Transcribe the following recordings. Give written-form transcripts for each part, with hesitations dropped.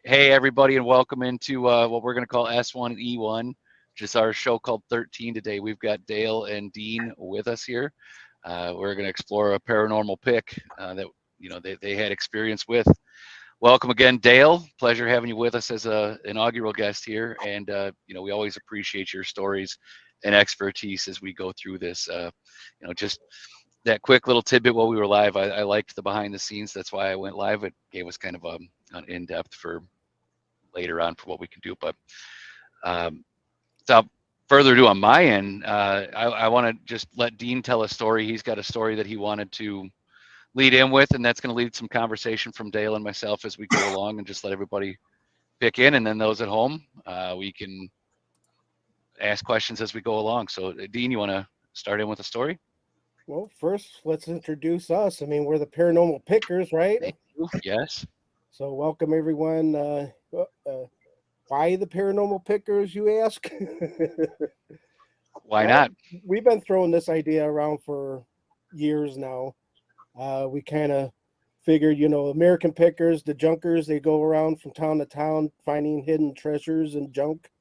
Hey, everybody, and welcome into what we're going to call S1E1, which is our show called 13 today. We've got Dale and Dean with us here. We're going to explore a paranormal pick that they had experience with. Welcome again, Dale. Pleasure having you with us as a inaugural guest here, and we always appreciate your stories and expertise as we go through this. Just that quick little tidbit while we were live. I liked the behind the scenes. That's why I went live. It gave us kind of an in depth for later on for what we can do. But without further ado on my end, I want to just let Dean tell a story. He's got a story that he wanted to lead in with, and that's going to lead some conversation from Dale and myself as we go along, and just let everybody pick in, and then those at home, we can ask questions as we go along. So Dean, you want to start in with a story? Well, first, let's introduce us. I mean, we're the Paranormal Pickers, right? Thank you. Yes. So, welcome everyone. Why the Paranormal Pickers, you ask? Why not? We've been throwing this idea around for years now. We kind of figured, American pickers, the junkers, they go around from town to town finding hidden treasures and junk.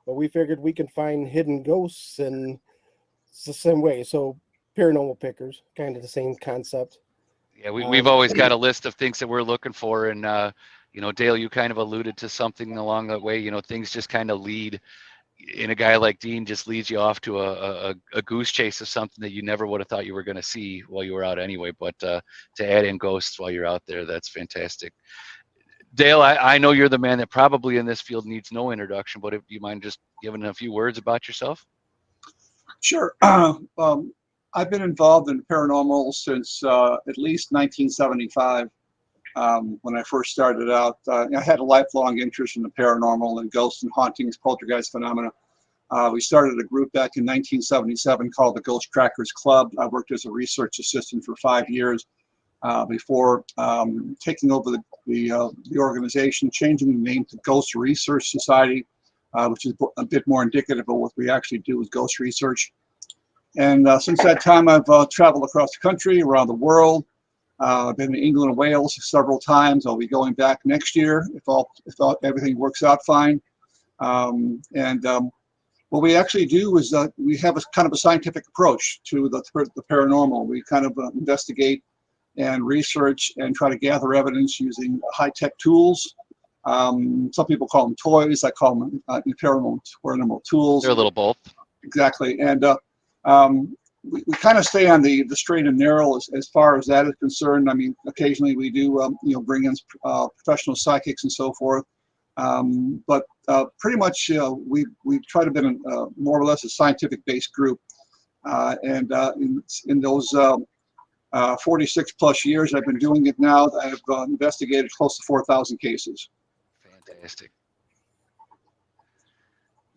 But we figured we can find hidden ghosts, and it's the same way. So, Paranormal Pickers, kind of the same concept. Yeah, we've always got a list of things that we're looking for, and Dale, you kind of alluded to something along that way. Things just kind of lead. And a guy like Dean just leads you off to a goose chase of something that you never would have thought you were going to see while you were out anyway. But to add in ghosts while you're out there, that's fantastic. Dale, I know you're the man that probably in this field needs no introduction, but if you mind just giving a few words about yourself? Sure. I've been involved in paranormal since at least 1975. When I first started out, I had a lifelong interest in the paranormal and ghosts and hauntings, poltergeist phenomena. We started a group back in 1977 called the Ghost Trackers Club. I worked as a research assistant for 5 years before taking over the organization, changing the name to Ghost Research Society, which is a bit more indicative of what we actually do with ghost research. And since that time, I've traveled across the country, around the world. I've been to England and Wales several times. I'll be going back next year if everything works out fine. What we actually do is we have a kind of a scientific approach to the paranormal. We kind of investigate and research and try to gather evidence using high-tech tools. Some people call them toys. I call them paranormal tools. They're a little both. Exactly. And we kind of stay on the straight and narrow as far as that is concerned. I mean, occasionally we do, bring in professional psychics and so forth. But pretty much we try to be more or less a scientific-based group. In those 46 plus years I've been doing it now, I've investigated close to 4,000 cases. Fantastic.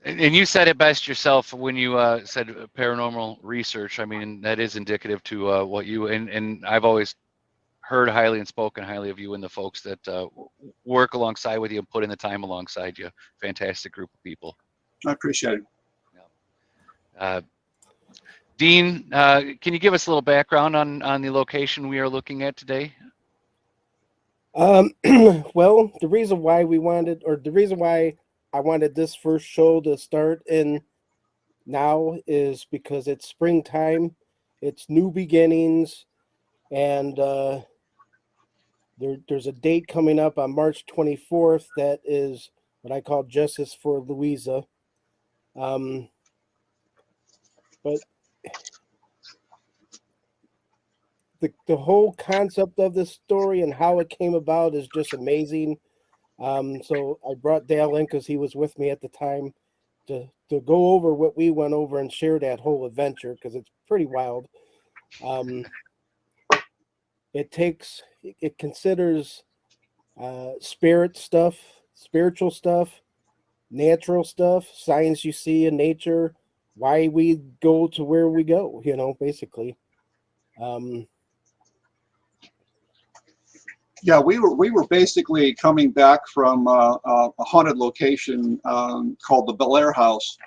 And you said it best yourself when you said paranormal research. I mean, that is indicative to what you, and I've always heard highly and spoken highly of you and the folks that work alongside with you and put in the time alongside you. Fantastic group of people. I appreciate it. Yeah. Dean, can you give us a little background on the location we are looking at today? Well, the reason why I wanted this first show to start in now is because it's springtime, it's new beginnings, and there's a date coming up on March 24th that is what I call Justice for Louiza. But the whole concept of this story and how it came about is just amazing. So I brought Dale in because he was with me at the time to go over what we went over and share that whole adventure because it's pretty wild. It considers spiritual stuff, natural stuff, signs you see in nature, why we go to where we go, basically. Yeah, we were basically coming back from a haunted location called the Bel Air House,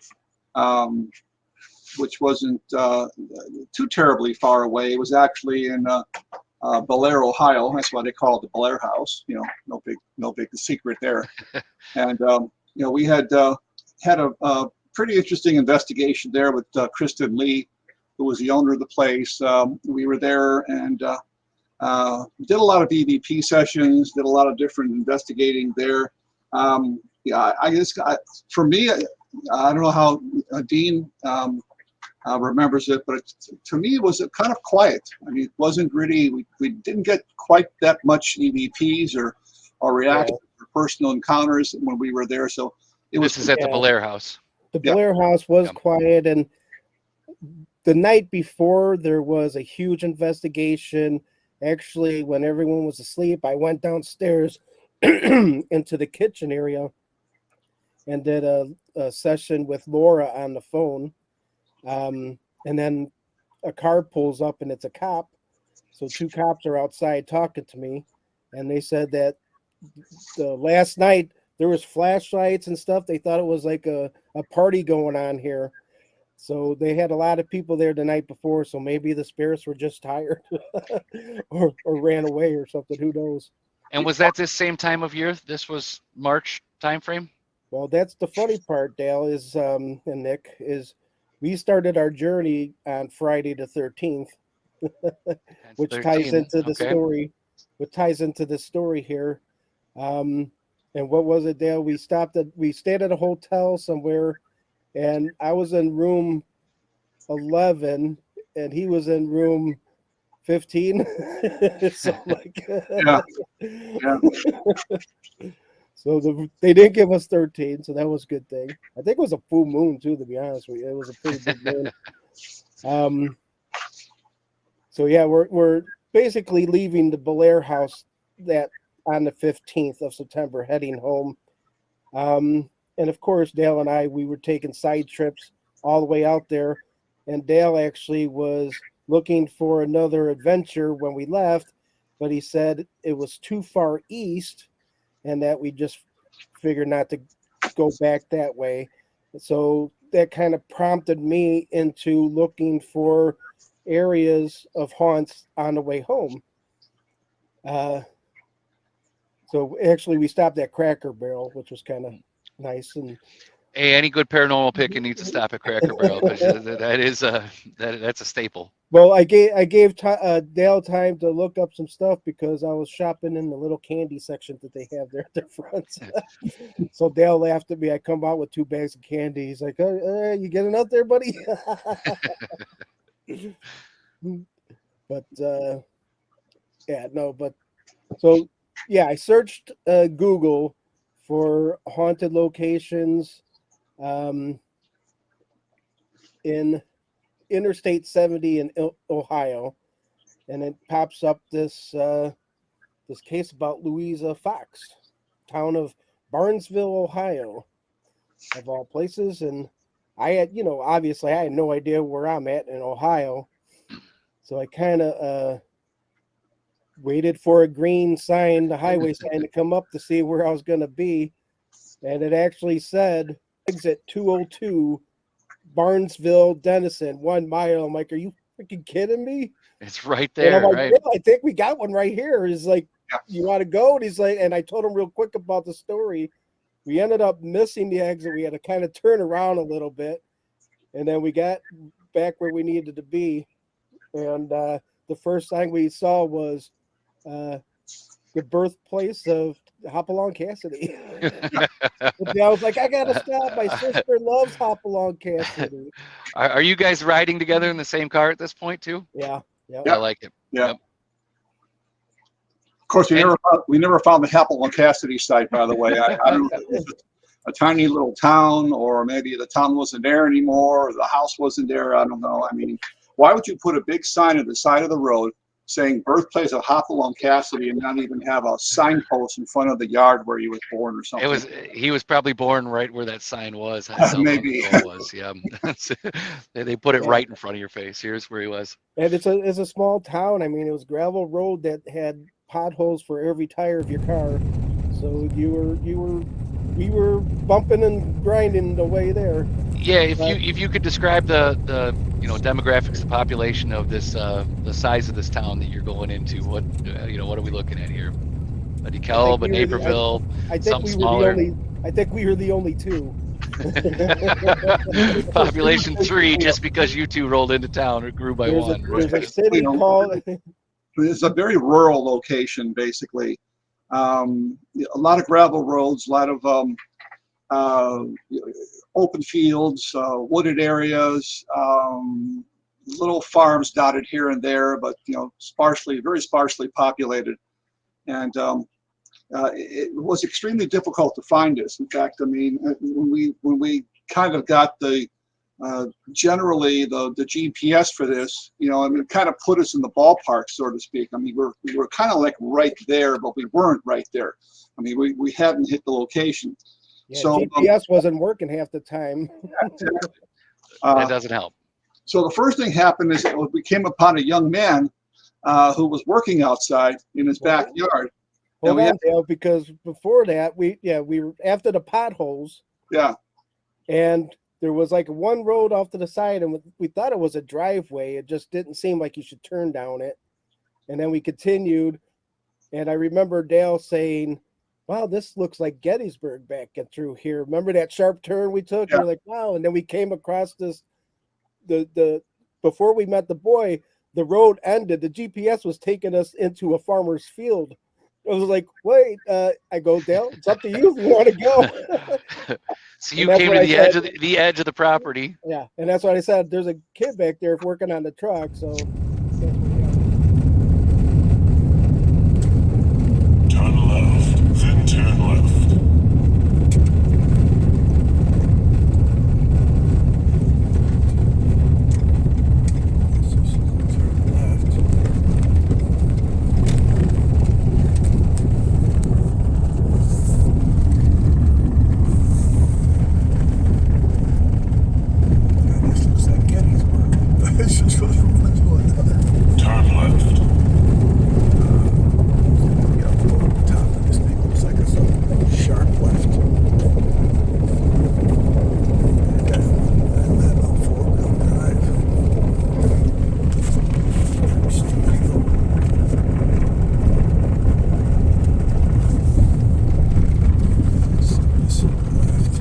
which wasn't too terribly far away. It was actually in Belair, Ohio. That's why they call it the Belair House. No big secret there. And we had a pretty interesting investigation there with Kristen Lee, who was the owner of the place. We were there and did a lot of EVP sessions, did a lot of different investigating there. For me, I don't know how Dean remembers it, but to me it was kind of quiet. I mean, it wasn't really, we didn't get quite that much EVPs or reactions or personal encounters when we were there. So this is at the Belair House. The Belair House was quiet, and the night before there was a huge investigation. Actually, when everyone was asleep, I went downstairs into the kitchen area and did a session with Laura on the phone. And then a car pulls up and it's a cop. So 2 cops are outside talking to me, and they said that the last night there was flashlights and stuff. They thought it was like a party going on here. So they had a lot of people there the night before. So maybe the spirits were just tired or ran away or something. Who knows? And was that this same time of year? This was March timeframe? Well, that's the funny part, Dale, is and Nick, is we started our journey on Friday the 13th, which 13. ties into the story. What ties into the story here. And what was it, Dale? We stayed at a hotel somewhere, and I was in room 11 and he was in room 15. So so they didn't give us 13, so that was a good thing. I think it was a full moon too, to be honest with you. It was a pretty big moon. So yeah, we're basically leaving the Belair House that on the 15th of September, heading home. And of course, Dale and we were taking side trips all the way out there. And Dale actually was looking for another adventure when we left, but he said it was too far east and that we just figured not to go back that way. So that kind of prompted me into looking for areas of haunts on the way home. So actually we stopped at Cracker Barrel, which was kind of nice. And hey, any good paranormal picking needs to stop at Cracker Barrel, because that's a staple. Well, I gave Dale time to look up some stuff because I was shopping in the little candy section that they have there at the front. So Dale laughed at me. I come out with 2 bags of candy. He's like, you getting out there, buddy? But I searched Google for haunted locations in Interstate 70 in Ohio, and it pops up this case about Louiza Fox, town of Barnesville, Ohio, of all places. And I had, obviously I had no idea where I'm at in Ohio, so I kind of waited for a green sign, the highway sign, to come up to see where I was going to be, and it actually said exit 202, Barnesville, Denison, 1 mile. I'm like, are you freaking kidding me? It's right there, and I'm like, right? yeah, I think we got one right here. He's like, you want to go? And he's like, and I told him real quick about the story. We ended up missing the exit. We had to kind of turn around a little bit, and then we got back where we needed to be. And the first thing we saw was the birthplace of Hopalong Cassidy. I was like, I gotta stop. My sister loves Hopalong Cassidy. Are you guys riding together in the same car at this point too? Yeah. Yep. I like it. Yeah. Yep. Of course, we never found the Hopalong Cassidy site, by the way. I don't know if it was a tiny little town, or maybe the town wasn't there anymore, or the house wasn't there. I don't know. I mean, why would you put a big sign at the side of the road saying birthplace of Hopalong Cassidy and not even have a signpost in front of the yard where he was born or something? He was probably born right where that sign was. Maybe it was. Yeah. They put it right in front of your face. Here's where he was. And it's a small town. I mean, it was gravel road that had potholes for every tire of your car. So we were bumping and grinding the way there. Yeah, if you could describe the demographics, the population of this the size of this town that you're going into, what what are we looking at here? A DeKalb, a Naperville, I think something we were smaller. I think we were the only two. Population 3, just because you two rolled into town or grew by one. There's a Right? city called. It's a very rural location, basically. A lot of gravel roads, a lot of open fields, wooded areas, little farms dotted here and there, but very sparsely populated. And it was extremely difficult to find us. In fact, I mean, when we kind of got generally the GPS for this, it kind of put us in the ballpark, so to speak. I mean, we were kind of like right there, but we weren't right there. I mean, we hadn't hit the location. Yeah, So GPS wasn't working half the time. That doesn't help. So the first thing happened is we came upon a young man who was working outside in his backyard. Hold on, Dale, because before that, we were after the potholes. Yeah. And there was like one road off to the side, and we thought it was a driveway. It just didn't seem like you should turn down it. And then we continued, and I remember Dale saying, "Wow, this looks like Gettysburg back and through here." Remember that sharp turn we took? Yeah. We're like, "Wow!" And then we came across this. The before we met the boy, the road ended. The GPS was taking us into a farmer's field. I was like, "Wait," I go, "Dale, it's up to you if you want to go." So you came to the edge of the property. Yeah, and that's what I said. There's a kid back there working on the truck, so. Turn left, then turn left. Turn left. Sharp left. And then on four-wheel drive. Left.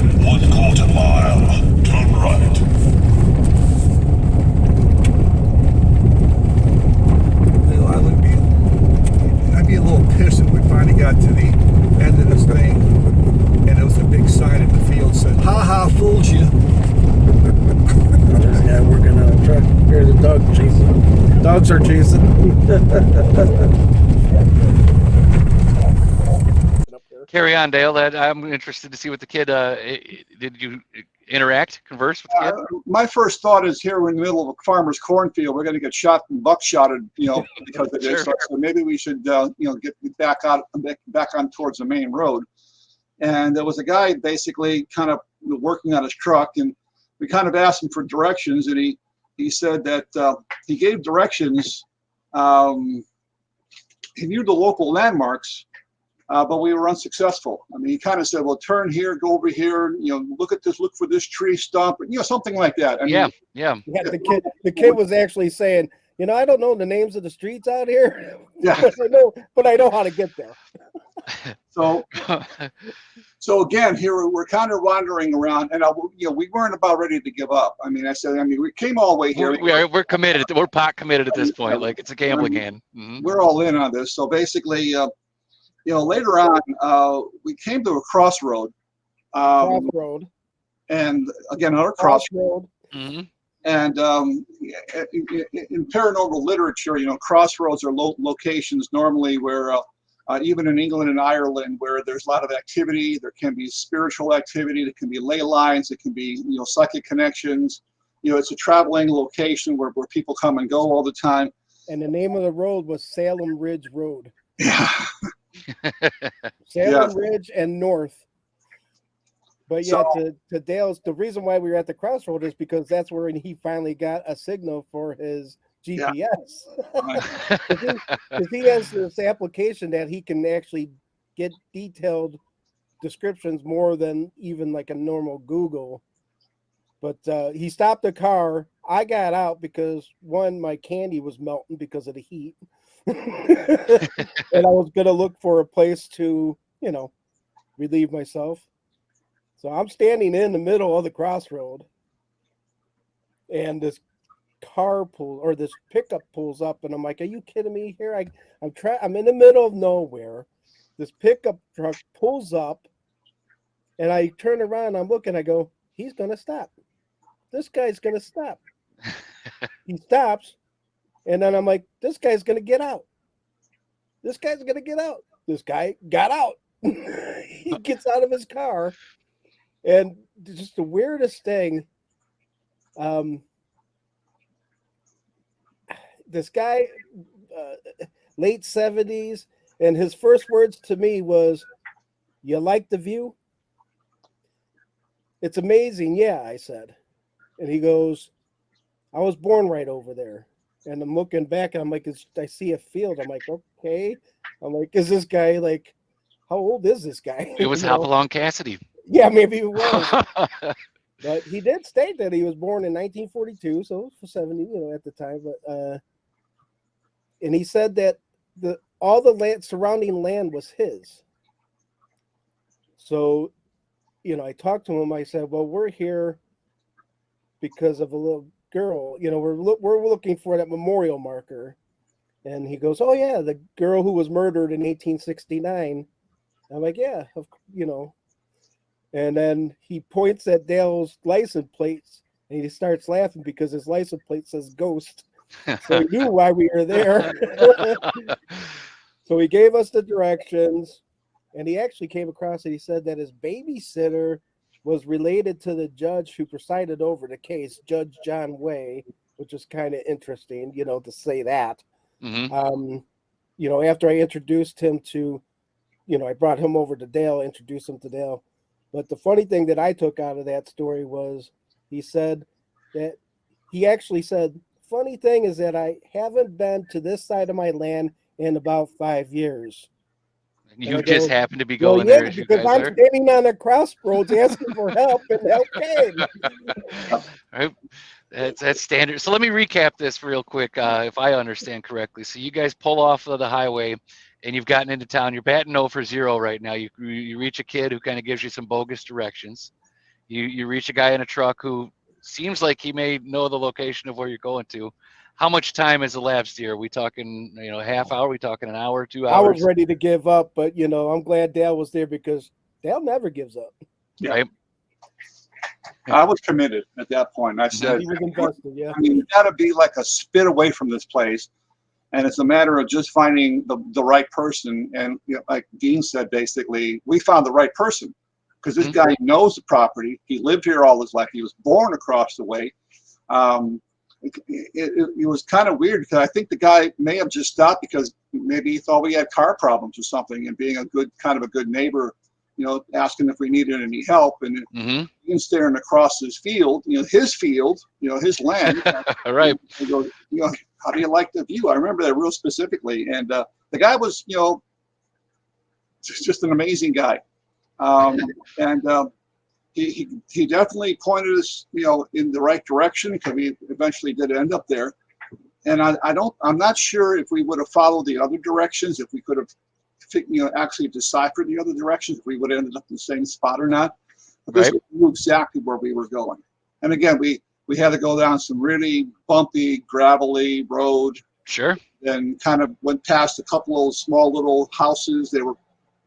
In 1/4 mile, turn right. I'd be a little pissed if we finally got to the end of this thing and there was a big sign in the field that said, "Ha ha, fooled you." There's a guy working on a truck. Here's a dog chasing. Dogs are chasing. Carry on, Dale. I'm interested to see what the kid. Did you converse with the kid? My first thought is here we're in the middle of a farmer's cornfield. We're going to get shot and buckshotted, because of this. Sure. So maybe we should, get back on towards the main road. And there was a guy basically kind of working on his truck, and we kind of asked him for directions, and he said that he gave directions. He knew the local landmarks, but we were unsuccessful. I mean, he kind of said, "Well, turn here, go over here, look at this, look for this tree stump," something like that. I mean, Yeah. The kid was actually saying, "I don't know the names of the streets out here, Yeah. but I know how to get there." So again, here we're kind of wandering around, and we weren't about ready to give up. I mean, we came all the way here. We're committed. We're pot committed at this point. Like it's a gambling hand. Mm-hmm. We're all in on this. So basically, later on, we came to a crossroad. Crossroad. And again, another crossroad. Mm-hmm. And in paranormal literature, crossroads are locations normally where, even in England and Ireland, where there's a lot of activity. There can be spiritual activity. There can be ley lines. It can be, psychic connections. It's a traveling location where people come and go all the time. And the name of the road was Salem Ridge Road. Yeah. Salem Ridge and North. But yeah, to Dale's, the reason why we were at the crossroad is because that's where he finally got a signal for his GPS. Right. Because he has this application that he can actually get detailed descriptions more than even like a normal Google. But he stopped the car. I got out because one, my candy was melting because of the heat. And I was going to look for a place to, relieve myself. So I'm standing in the middle of the crossroad. And this this pickup pulls up, and I'm like, are you kidding me here? I'm in the middle of nowhere. This pickup truck pulls up, and I turn around, I'm looking, I go, he's going to stop. This guy's going to stop. He stops, and then I'm like, this guy's going to get out. This guy's going to get out. This guy got out. He gets out of his car, and just the weirdest thing, this guy, late 70s, and his first words to me was, you like the view? It's amazing. Yeah, I said. And he goes, I was born right over there. And I'm looking back, and I'm like, I see a field. I'm like, okay. I'm like, is this guy like, how old is this guy? It was Hopalong Cassidy. Yeah, maybe it was. But he did state that he was born in 1942, so for 70, at the time. But and he said that all the surrounding land was his. So, I talked to him. I said, well, we're here because of a little girl. We're looking for that memorial marker. And he goes, oh, yeah, the girl who was murdered in 1869. I'm like, yeah, And then he points at Dale's license plates, and he starts laughing because his license plate says ghost. So he knew why we were there. So he gave us the directions, and he actually came across it. He said that his babysitter was related to the judge who presided over the case, Judge John Way, which is kind of interesting, to say that. Mm-hmm. After I introduced him to, I brought him over to Dale, introduced him to Dale. But the funny thing that I took out of that story was he actually said, funny thing is that I haven't been to this side of my land in about 5 years. You just happened to be going there as you because guys I'm standing on a crossroads asking for help, and help came. Right. That's standard. So let me recap this real quick, if I understand correctly. So you guys pull off of the highway, and you've gotten into town. You're batting 0 for 0 right now. You reach a kid who kind of gives you some bogus directions. You reach a guy in a truck who seems like he may know the location of where you're going to. How much time has elapsed here? Are we talking, half hour? Are we talking an hour, 2 hours? I was ready to give up, but I'm glad Dale was there because Dale never gives up. Yeah. Right. I was committed at that point. I said, he was invested. Yeah. I mean, you got to be like a spit away from this place. And it's a matter of just finding the right person. And like Dean said, basically, we found the right person because this guy knows the property. He lived here all his life. He was born across the way. It was kind of weird because I think the guy may have just stopped because maybe he thought we had car problems or something, and being a good neighbor, asking if we needed any help. And Dean's staring across his field, his field, his land. All right. He goes, how do you like the view? I remember that real specifically. And the guy was, just an amazing guy. He definitely pointed us, in the right direction because we eventually did end up there. And I'm not sure if we would have followed the other directions, if we could have, actually deciphered the other directions, if we would have ended up in the same spot or not. But this knew exactly where we were going. And again, we had to go down some really bumpy, gravelly road. Sure. Then kind of went past a couple of small little houses. They were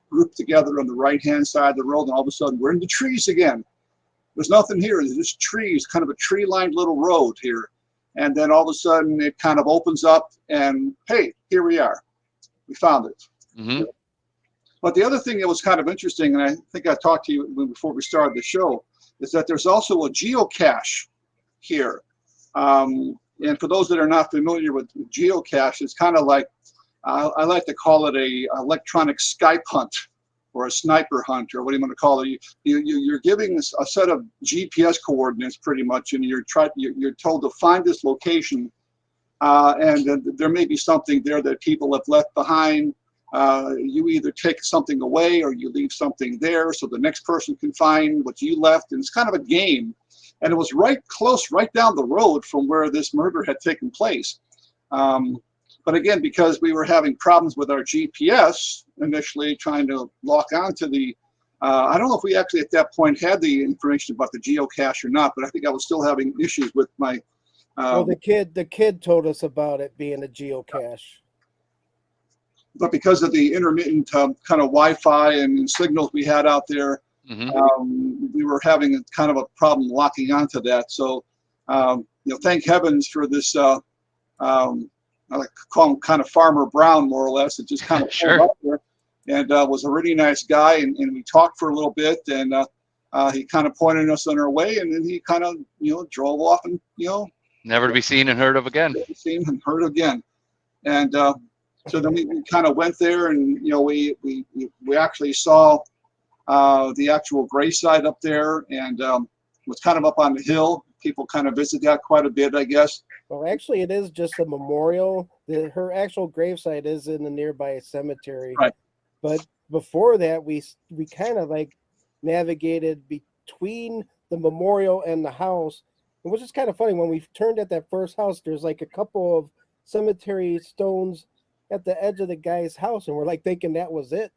grouped together on the right-hand side of the road, and all of a sudden we're in the trees again. There's nothing here. There's just trees, kind of a tree-lined little road here. And then all of a sudden it kind of opens up, and hey, here we are. We found it. Mm-hmm. But the other thing that was kind of interesting, and I think I talked to you before we started the show, is that there's also a geocache here. And for those that are not familiar with geocache, it's kind of like, I like to call it a electronic Skype hunt or a sniper hunt, or what do you want to call it? You're giving a set of GPS coordinates pretty much, and you're told to find this location and there may be something there that people have left behind. You either take something away or you leave something there so the next person can find what you left. And it's kind of a game. And it was right down the road from where this murder had taken place. But again, because we were having problems with our GPS initially trying to lock onto the, I don't know if we actually at that point had the information about the geocache or not, but I think I was still having issues with my. Well, the kid told us about it being a geocache. But because of the intermittent kind of Wi-Fi and signals we had out there, we were having a kind of a problem locking onto that. So, thank heavens for this. I like to call him kind of Farmer Brown, more or less. It just kind of Sure. up there, and was a really nice guy. And we talked for a little bit, and he kind of pointed us on our way, and then he kind of drove off, and Never to be seen and heard of again. seen and heard again. And so then we kind of went there, and we actually saw the actual gravesite up there, and was kind of up on the hill. People kind of visit that quite a bit, I guess. Well, actually, it is just a memorial. Her actual gravesite is in the nearby cemetery. Right. But before that, we kind of like navigated between the memorial and the house, which is kind of funny. When we turned at that first house, there's like a couple of cemetery stones at the edge of the guy's house, and we're like thinking that was it,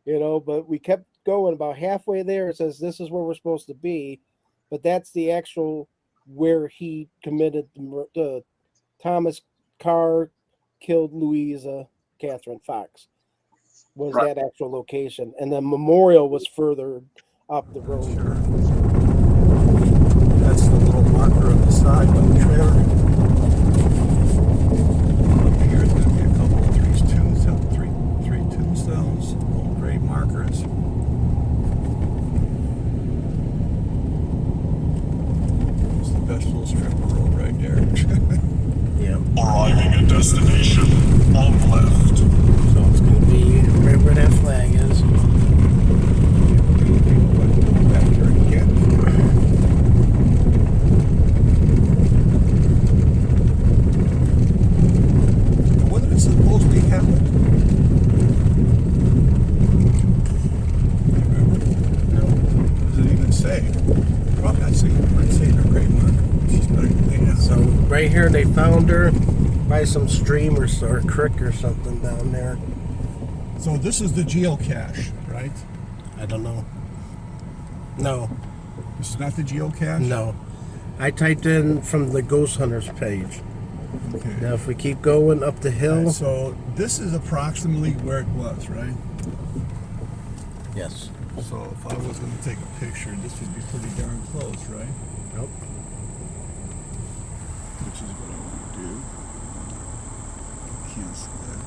but we kept going. About halfway there, it says this is where we're supposed to be, but that's the actual where he committed the Thomas Carr killed Louiza Catharine Fox was Right. that actual location, and the memorial was further up the road. That's the little marker on the side of the trailer. Up here is going to be a couple of three tombstones, little grave markers. It's the best little strip of road right there. Yeah. Arriving at destination on left. So it's going to be right where that flag is. Back here again. When did it supposedly happen? No. Does it even say? Probably not saying. It might say in her grave marker. She's better than that. So right here they found her by some stream or creek or something down there. So this is the geocache, right? I don't know. No, This is not the geocache? no. I typed in from the Ghost Hunters page. Okay. Now if we keep going up the hill. So this is approximately where it was, right? Yes. So if I was going to take a picture, this would be pretty darn close, right? Nope. Which is what I want to do. Cancel that.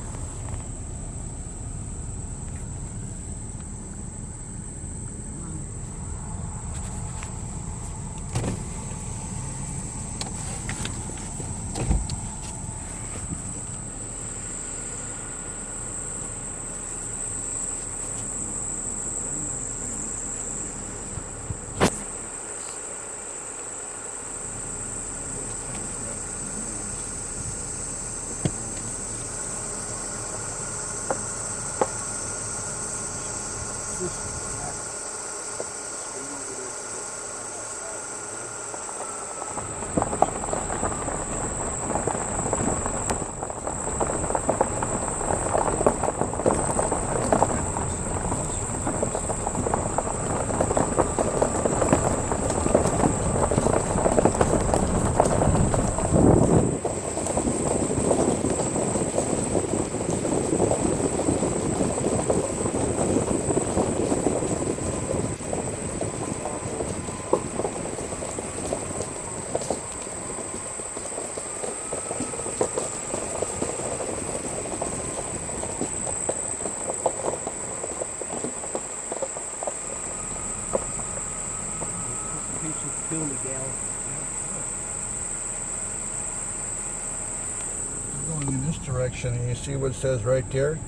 Going in this direction, and you see what it says right there?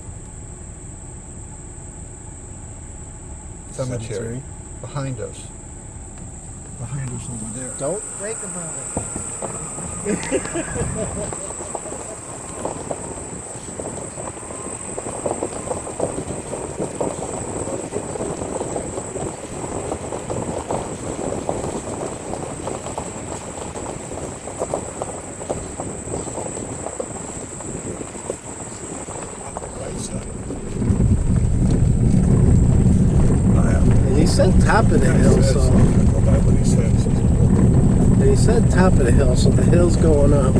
Cemetery. Behind us. Behind us over there. Don't think about it. top of the Yeah, hill, it says, so go by what he says. they said top of the hill, so the hill's going up.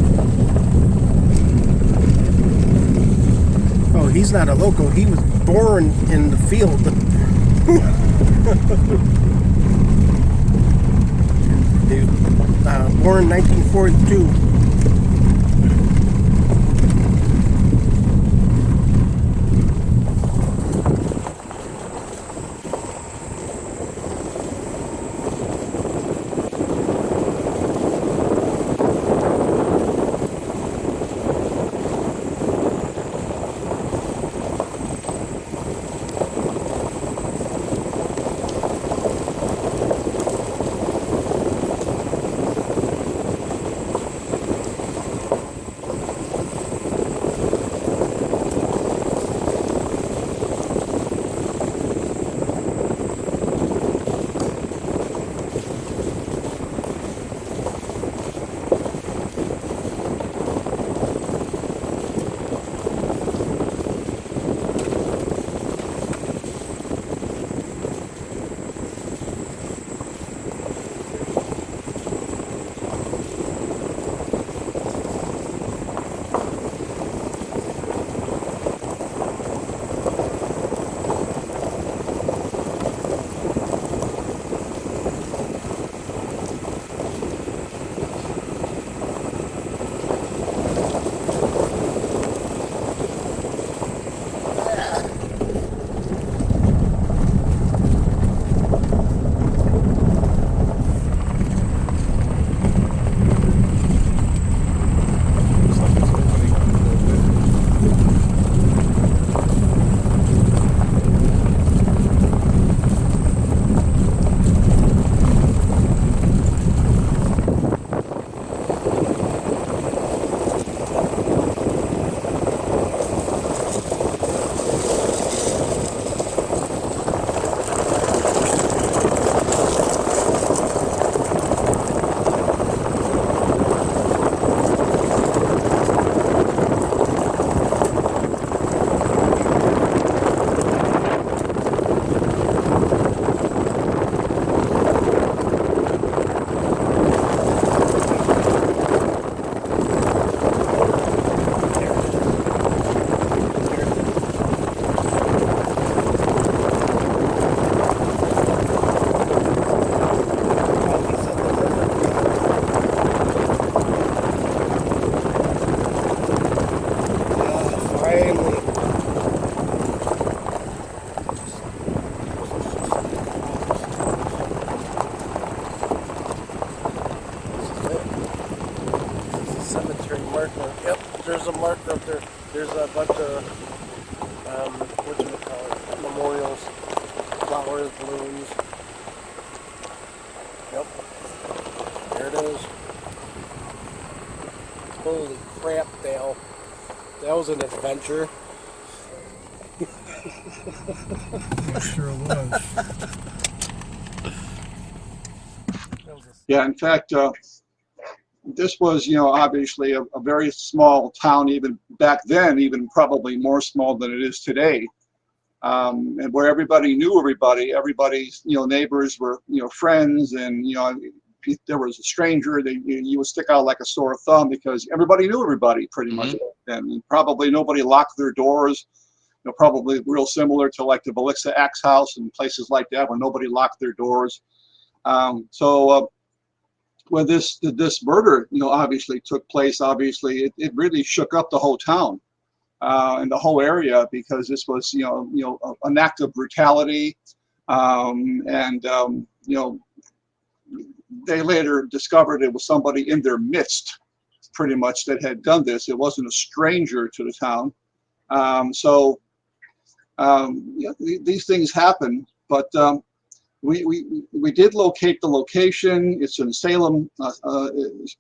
Oh, he's not a local. He was born in the field. Born 1942. There's a marker up there. There's a bunch of whatchamacallit, memorials, flowers, balloons. Yep. There it is. Holy crap, Dale. That was an adventure. It sure was. Yeah, in fact, this was, obviously a very small town, even back then, even probably more small than it is today. And where everybody knew everybody, everybody's, neighbors were, friends, and, if there was a stranger, you would stick out like a sore thumb because everybody knew everybody pretty much. And probably nobody locked their doors, probably real similar to like the Belixa Axe House and places like that where nobody locked their doors. When this murder, obviously took place, obviously it really shook up the whole town and the whole area because this was, an act of brutality, they later discovered it was somebody in their midst, pretty much, that had done this. It wasn't a stranger to the town. These things happen, but we did locate the location. It's in Salem.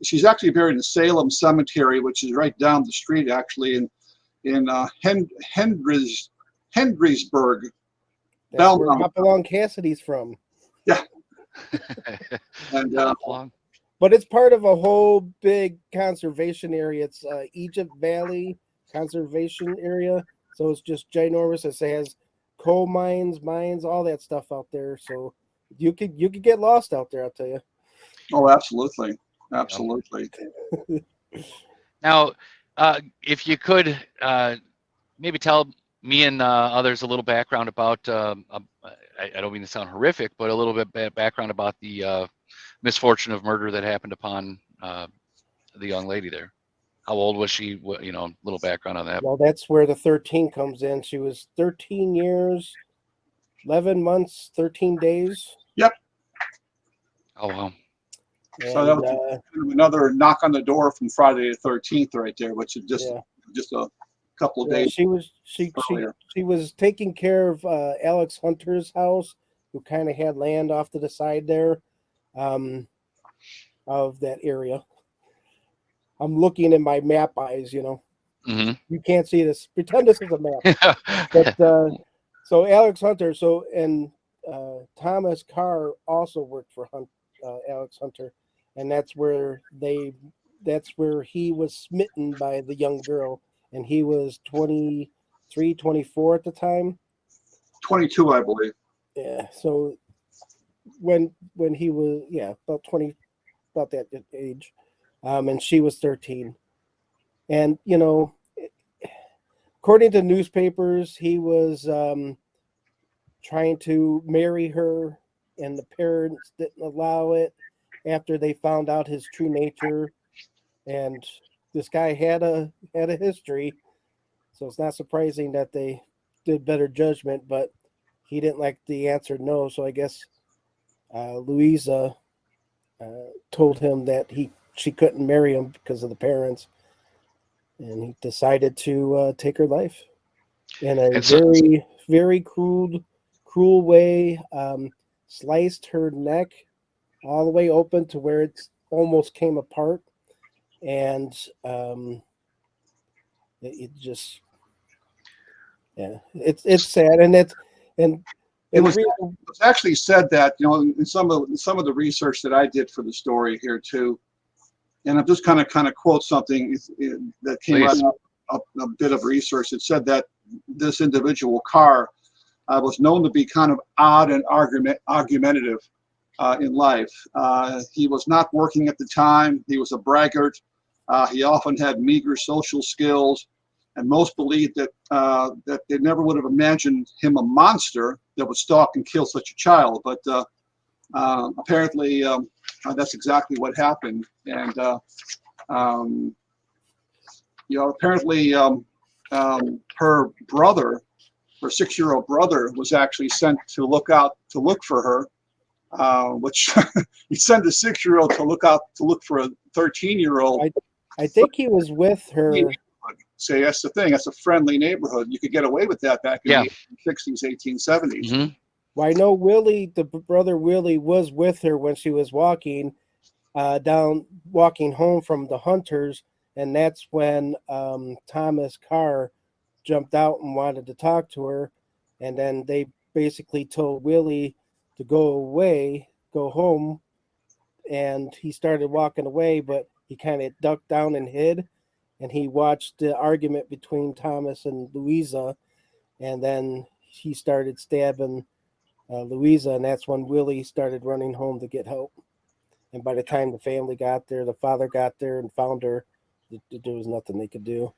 She's actually buried in Salem Cemetery, which is right down the street, actually, in Hendrisburg. That's where Hopalong Cassidy's from. Yeah. And but it's part of a whole big conservation area. It's Egypt Valley Conservation Area. So it's just ginormous. It has coal mines, all that stuff out there. So you could get lost out there. I'll tell you. Oh, absolutely, absolutely. Now, if you could maybe tell me and others a little background about, I don't mean to sound horrific, but a little bit background about the misfortune of murder that happened upon the young lady there. How old was she? You know, a little background on that. Well, that's where the 13 comes in. She was 13 years, 11 months, 13 days. Yep. Oh, wow. So that And, was another knock on the door from Friday the 13th, right there, which is just a couple of days. she was taking care of Alex Hunter's house, who kind of had land off to the side there, of that area. I'm looking in my map eyes, you know. Mm-hmm. You can't see this. Pretend this is a map. But so Alex Hunter, and Thomas Carr also worked for Alex Hunter, and that's where he was smitten by the young girl, and he was 23, 24 at the time. 22, I believe. Yeah. So when he was about 20, about that age, and she was 13, and you know, according to newspapers, he was trying to marry her, and the parents didn't allow it after they found out his true nature. And this guy had a history, so it's not surprising that they did better judgment. But he didn't like the answer no, so I guess Louisa told him that she couldn't marry him because of the parents, and he decided to take her life in a very, very cruel way. Sliced her neck all the way open to where it almost came apart, and it just, it's sad, and it was actually said that, you know, in some of the research that I did for the story here too, and I'm just kind of quote something that came out of a bit of research. It said that this individual Carr was known to be kind of odd and argumentative in life. He was not working at the time. He was a braggart. He often had meager social skills, and most believed that that they never would have imagined him a monster that would stalk and kill such a child. But apparently, that's exactly what happened. And you know, apparently, her brother, her 6-year-old brother, was actually sent to look for her, which he sent a 6-year-old to look for a 13-year-old. I think he was with her. Say, that's the thing. That's a friendly neighborhood. You could get away with that back in the 1860s, 1870s. Mm-hmm. Well, I know Willie, the brother Willie, was with her when she was walking home from the Hunters, and that's when Thomas Carr jumped out and wanted to talk to her, and then they basically told Willie to go home, and he started walking away, but he kind of ducked down and hid, and he watched the argument between Thomas and Louisa, and then he started stabbing Louisa, and that's when Willie started running home to get help. And by the time the family got there, the father got there and found her, there was nothing they could do.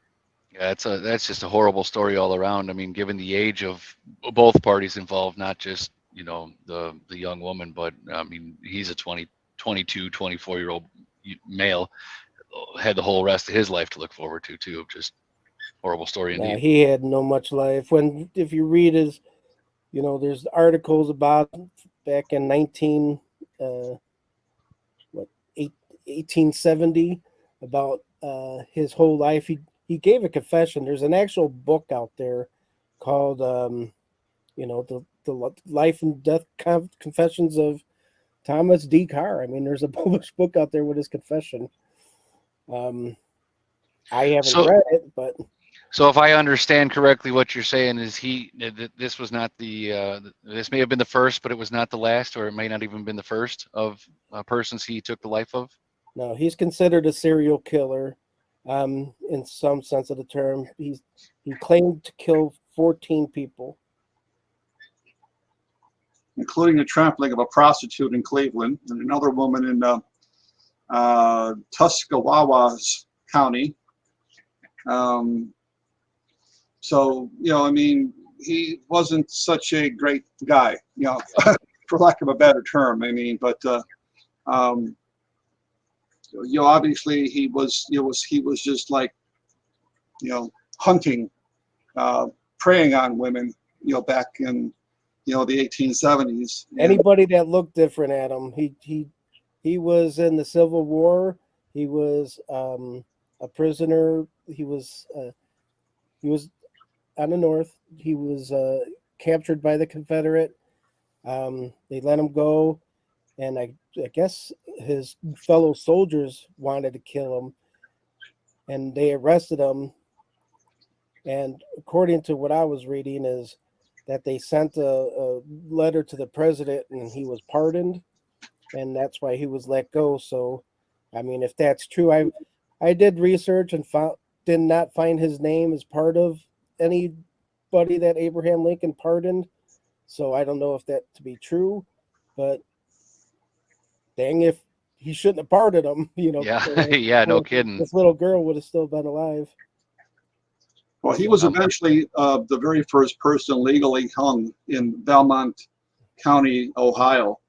Yeah, that's just a horrible story all around. I mean, given the age of both parties involved, not just, you know, the young woman, but I mean, he's a 22, 24-year-old male, had the whole rest of his life to look forward to too. Just horrible story indeed. Yeah, he had no much life. If you read his, you know, there's articles about back in 1870 about his whole life. He gave a confession. There's an actual book out there called, you know, the Life and Death Confessions of Thomas D. Carr. I mean, there's a published book out there with his confession. I haven't read it, but. So if I understand correctly, what you're saying is this was not this may have been the first, but it was not the last, or it may not even been the first of persons he took the life of. No, he's considered a serial killer, in some sense of the term. He claimed to kill 14 people. including the trampling of a prostitute in Cleveland and another woman in Tuscarawas County. So, you know, I mean, he wasn't such a great guy, you know, for lack of a better term. I mean, but you know, obviously he was just like, you know, hunting, preying on women, you know, back in, you know, the 1870s. Anybody that looked different at him, he was in the Civil War. He was a prisoner. He was on the North. He was captured by the Confederate. They let him go, and I guess his fellow soldiers wanted to kill him, and they arrested him. And according to what I was reading, is that they sent a letter to the president, and he was pardoned, and that's why he was let go. So, I mean, if that's true, I did research and did not find his name as part of anybody that Abraham Lincoln pardoned. So I don't know if that to be true, but dang, if he shouldn't have pardoned him, you know. Yeah, yeah, no kidding. This little girl would have still been alive. Well, he was eventually the very first person legally hung in Belmont County, Ohio,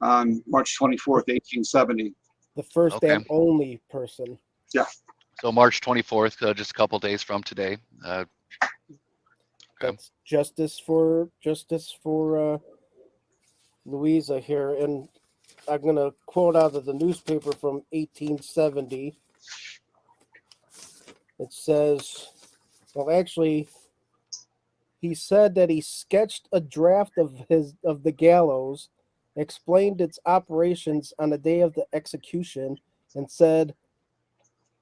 on March 24th, 1870. The first Okay. and only person. Yeah. So March 24th, just a couple days from today. Okay. That's justice for Louisa here, and I'm gonna quote out of the newspaper from 1870. It says, well, actually, he said that he sketched a draft of the gallows, explained its operations on the day of the execution, and said,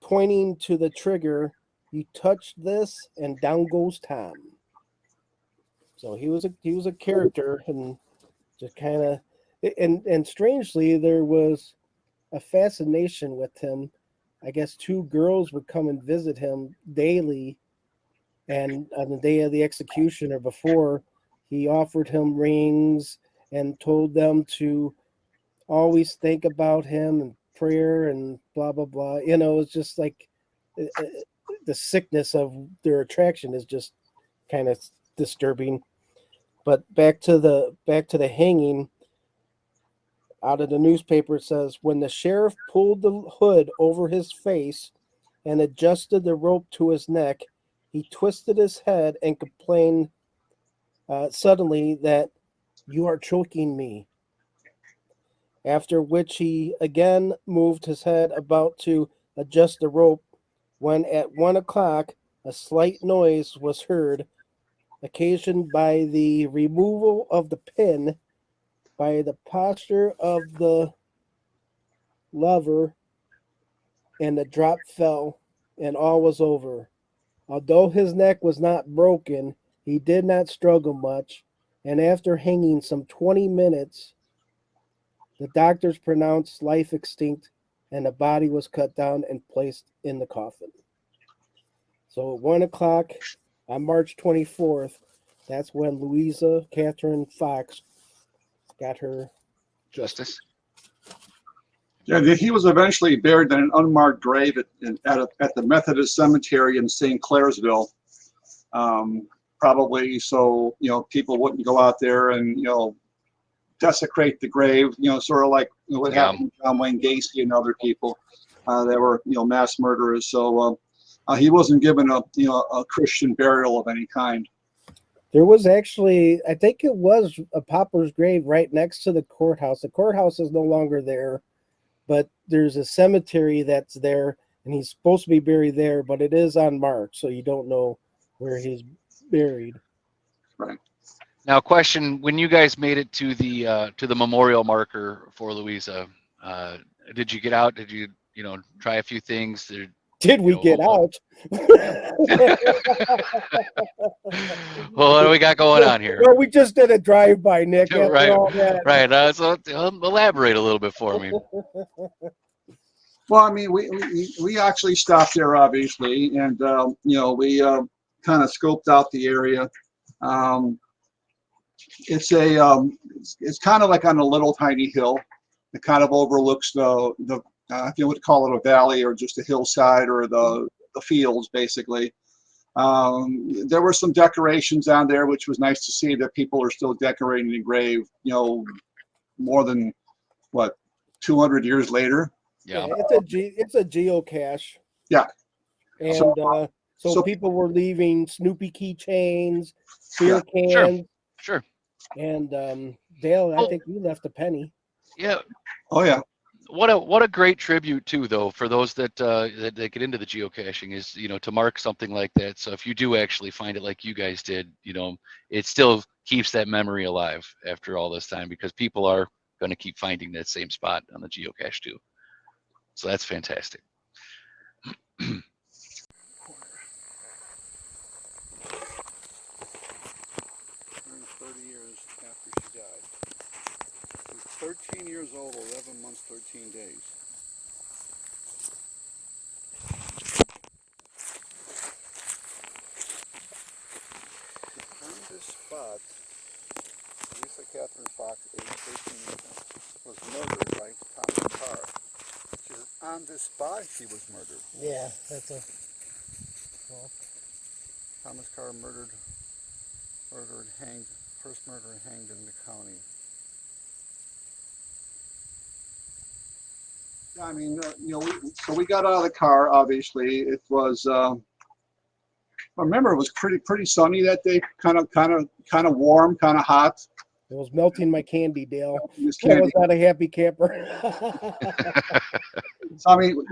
pointing to the trigger, "You touch this, and down goes Tom." So he was a character, and just kind of, and strangely, there was a fascination with him. I guess two girls would come and visit him daily, and on the day of the execution or before, he offered him rings and told them to always think about him and prayer and blah blah blah. You know, it's just like the sickness of their attraction is just kind of disturbing. But back to the hanging. Out of the newspaper, it says, when the sheriff pulled the hood over his face and adjusted the rope to his neck, he twisted his head and complained suddenly that, "You are choking me." After which he again moved his head about to adjust the rope, when at 1 o'clock a slight noise was heard, occasioned by the removal of the pin, by the posture of the lever, and the drop fell, and all was over. Although his neck was not broken, he did not struggle much, and after hanging some 20 minutes, the doctors pronounced life extinct, and the body was cut down and placed in the coffin. So at 1 o'clock on March 24th, that's when Louiza Catharine Fox got her Justice. Yeah, he was eventually buried in an unmarked grave at the Methodist Cemetery in St. Clairsville. Probably so, you know, people wouldn't go out there and, you know, desecrate the grave, you know, sort of like what happened to John Wayne Gacy and other people that were, you know, mass murderers. So he wasn't given a Christian burial of any kind. There was actually, I think it was a pauper's grave right next to the courthouse. The courthouse is no longer there, but there's a cemetery that's there, and he's supposed to be buried there, but it is unmarked, so you don't know where he's buried. Right. Now, question: when you guys made it to the memorial marker for Louisa, did you get out? Did you try a few things? Did we get out? Well, what do we got going on here? Well, we just did a drive-by, Nick. Right, all that. right. So elaborate a little bit for me. Well, I mean, we actually stopped there, obviously, and we kind of scoped out the area. it's kind of like on a little tiny hill. It kind of overlooks the if you would call it a valley or just a hillside or the fields basically. There were some decorations on there, which was nice to see that people are still decorating the grave, more than what, 200 years later. Yeah. It's a geocache. Yeah. And So- so so- people were leaving Snoopy keychains, beer Sure. cans, Sure. and Dale, I Oh. think you left a penny. Yeah. Oh yeah. What a great tribute too, though, for those that that get into the geocaching is, to mark something like that. So if you do actually find it like you guys did, it still keeps that memory alive after all this time, because people are going to keep finding that same spot on the geocache too. So that's fantastic. 30 years after she died. She was 13 years old, 11 months, 13 days. She found this spot. Louiza Catharine Fox, age 13, was murdered by Thompson car. She was on this spot she was murdered. Yeah, that's a. Thomas Carr murdered, hanged, first murder and hanged in the county. I mean, so we got out of the car. Obviously, it was. I remember it was pretty sunny that day. Kind of warm, kind of hot. It was melting my candy, Dale. This I candy. was not a happy camper. I mean,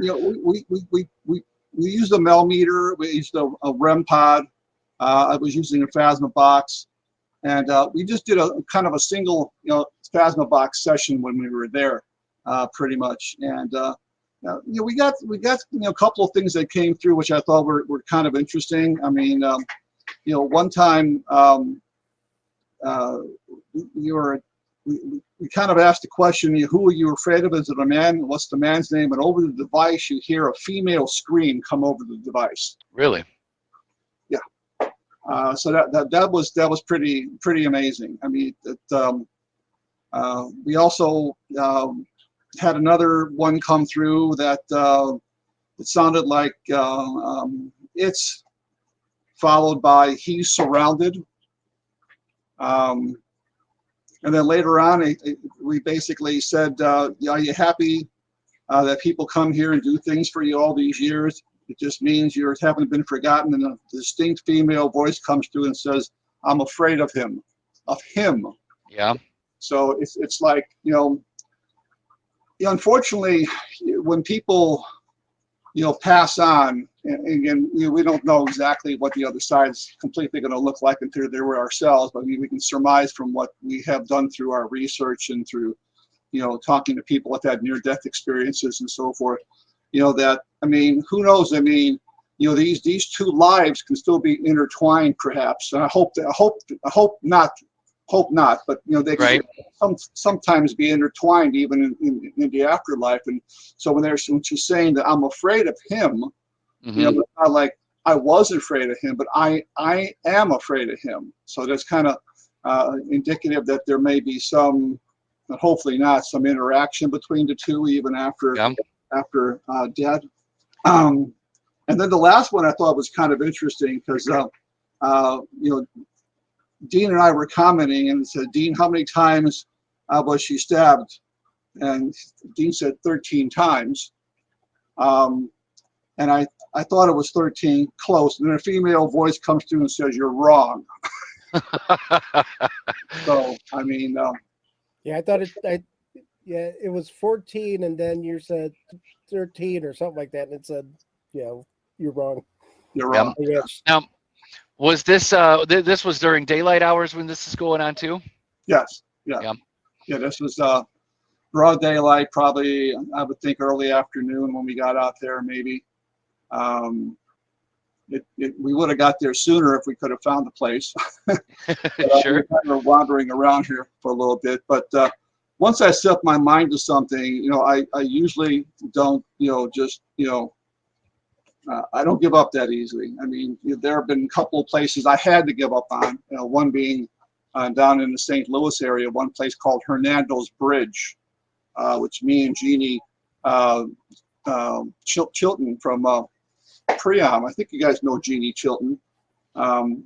we used a mel meter. We used a REM pod. I was using a Phasma box, and we just did a kind of a single, Phasma box session when we were there, pretty much. And we got a couple of things that came through which I thought were kind of interesting. I mean, one time we kind of asked the question, who are you afraid of? Is it a man? What's the man's name? And over the device, you hear a female scream come over the device. Really? Yeah. So that was pretty amazing. I mean, we also had another one come through that it sounded like it's followed by he's surrounded. And then later on, we basically said, are you happy that people come here and do things for you all these years? It just means you haven't been forgotten. And a distinct female voice comes through and says, I'm afraid of him. Yeah. So it's like, unfortunately, when people, pass on, and again, we don't know exactly what the other side's completely going to look like until they were ourselves, but we can surmise from what we have done through our research and through, talking to people that had near-death experiences and so forth, that, I mean, who knows? I mean, these two lives can still be intertwined, perhaps. And I hope not, but they can sometimes be intertwined even in the afterlife. And so when she's saying that I'm afraid of him, Mm-hmm. it's not like I was afraid of him, but I am afraid of him. So that's kind of indicative that there may be some, but hopefully not, some interaction between the two even after death. And then the last one I thought was kind of interesting because Dean and I were commenting and said, Dean, how many times was she stabbed? And Dean said 13 times. And I thought it was 13, close. And then a female voice comes through and says, you're wrong. So, I mean. Yeah, I thought it was 14, and then you said 13 or something like that. And it said, you're wrong. You're wrong. Yes. Now, was this this was during daylight hours when this is going on too? Yes. Yeah. This was broad daylight, probably I would think early afternoon when we got out there, maybe. We would have got there sooner if we could have found the place. Sure. We were wandering around here for a little bit, but once I set my mind to something, I usually don't, I don't give up that easily. I mean, there have been a couple of places I had to give up on. One being down in the St. Louis area, one place called Hernando's Bridge, which me and Jeannie Chilton from Priam, I think you guys know Jeannie Chilton,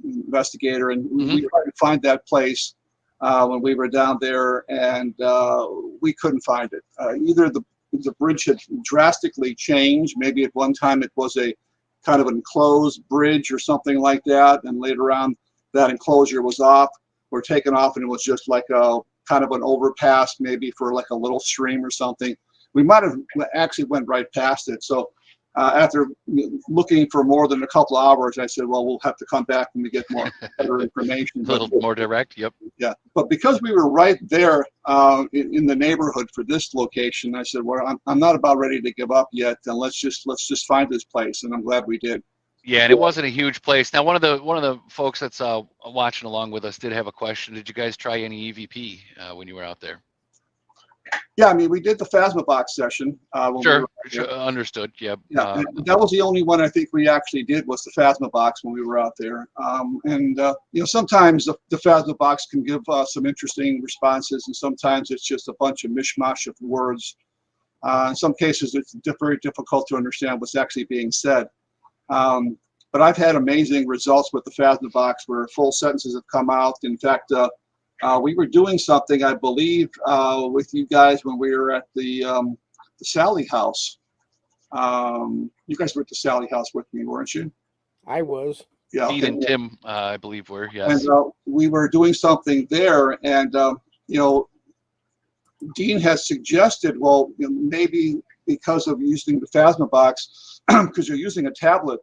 investigator, and we tried to find that place when we were down there, and we couldn't find it. Either the bridge had drastically changed. Maybe at one time it was a kind of an enclosed bridge or something like that, and later on that enclosure was off or taken off, and it was just like a kind of an overpass, maybe for like a little stream or something. We might have actually went right past it. So after looking for more than a couple of hours, I said, well, we'll have to come back when we get more better information. A little more direct. Yep. Yeah, but because we were right there in the neighborhood for this location, I said, well, I'm not about ready to give up yet, and let's just find this place, and I'm glad we did. Yeah, and it wasn't a huge place. Now, one of the folks that's watching along with us did have a question. Did you guys try any EVP when you were out there? Yeah, I mean, we did the Phasma box session. When Sure, we were understood. Yeah. Yeah, that was the only one I think we actually did, was the Phasma box when we were out there. Sometimes the Phasma box can give some interesting responses, and sometimes it's just a bunch of mishmash of words. In some cases, it's very difficult to understand what's actually being said. But I've had amazing results with the Phasma box where full sentences have come out. In fact, we were doing something, I believe, with you guys when we were at the Sally house. You guys were at the Sally house with me, weren't you? I was. Yeah. Dean Okay. and Tim, I believe, were. Yes. And we were doing something there, and Dean has suggested, well, maybe because of using the Phasma box, because you're using a tablet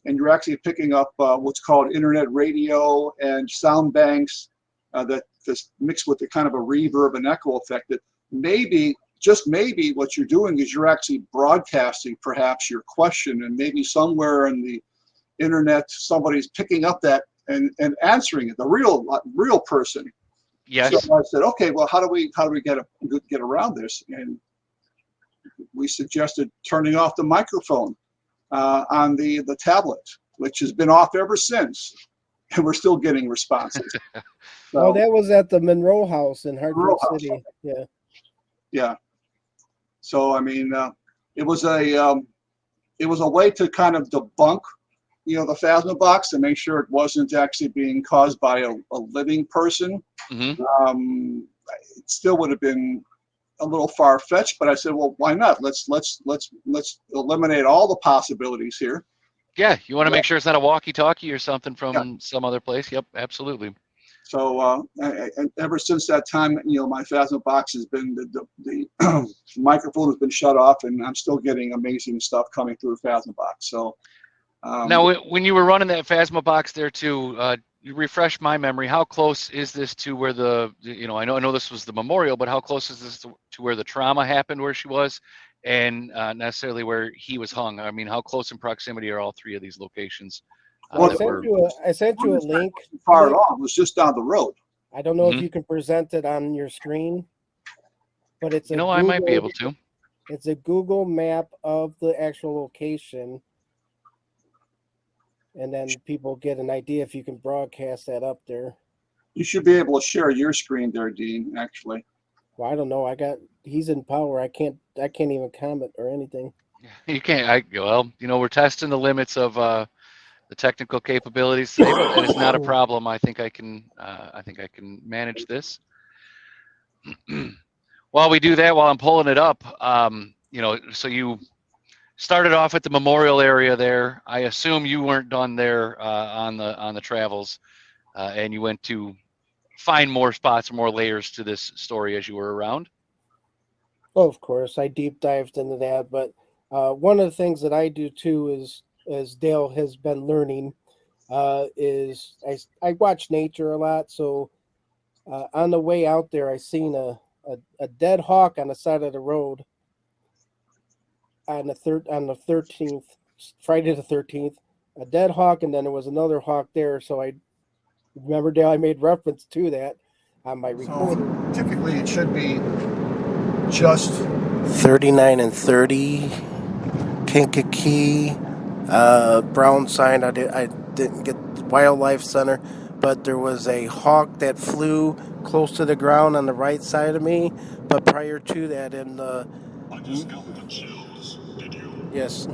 and you're actually picking up what's called internet radio and sound banks that's mixed with the kind of a reverb and echo effect, that maybe, just maybe, what you're doing is you're actually broadcasting perhaps your question, and maybe somewhere in the internet somebody's picking up that and answering it, the real person. Yes. So I said, okay, well, how do we get around this? And we suggested turning off the microphone on the tablet, which has been off ever since, and we're still getting responses. Oh, that was at the Monroe House in Hartford City. Yeah. Yeah. So I mean, it was a way to kind of debunk, the Phasma box, to make sure it wasn't actually being caused by a living person. Mm-hmm. It still would have been a little far-fetched, but I said, well, why not? Let's eliminate all the possibilities here. Yeah, you want to make sure it's not a walkie-talkie or something from some other place. Yep, absolutely. So and ever since that time, my Phasma box has been the microphone has been shut off, and I'm still getting amazing stuff coming through the Phasma box. So now, when you were running that Phasma box there too, you refresh my memory. How close is this to where I know this was the memorial, but how close is this to where the trauma happened, where she was, and necessarily where he was hung? I mean, how close in proximity are all three of these locations? Well, I sent you a link. Far at all. It was just down the road. I don't know if you can present it on your screen, but it's I might be able to. It's a Google map of the actual location, and then people get an idea if you can broadcast that up there. You should be able to share your screen there, Dean, actually. Well, I don't know. He's in power. I can't even comment or anything. You can't. We're testing the limits of the technical capabilities today, and it's not a problem. I think I can manage this. While we do that, while I'm pulling it up, so you started off at the memorial area there. I assume you weren't done there on the travels, and you went to find more spots, more layers to this story as you were around. Oh, of course, I deep dived into that. But one of the things that I do too is, as Dale has been learning, is I watch nature a lot. So on the way out there, I seen a dead hawk on the side of the road on the 13th, Friday the 13th, a dead hawk, and then there was another hawk there. So I remember, Dale, I made reference to that on my recorder. So typically, it should be just 39 and 30, Kankakee, Brown sign. I didn't get Wildlife Center, but there was a hawk that flew close to the ground on the right side of me. But prior to that, in the I just got the chills. Did you? yes,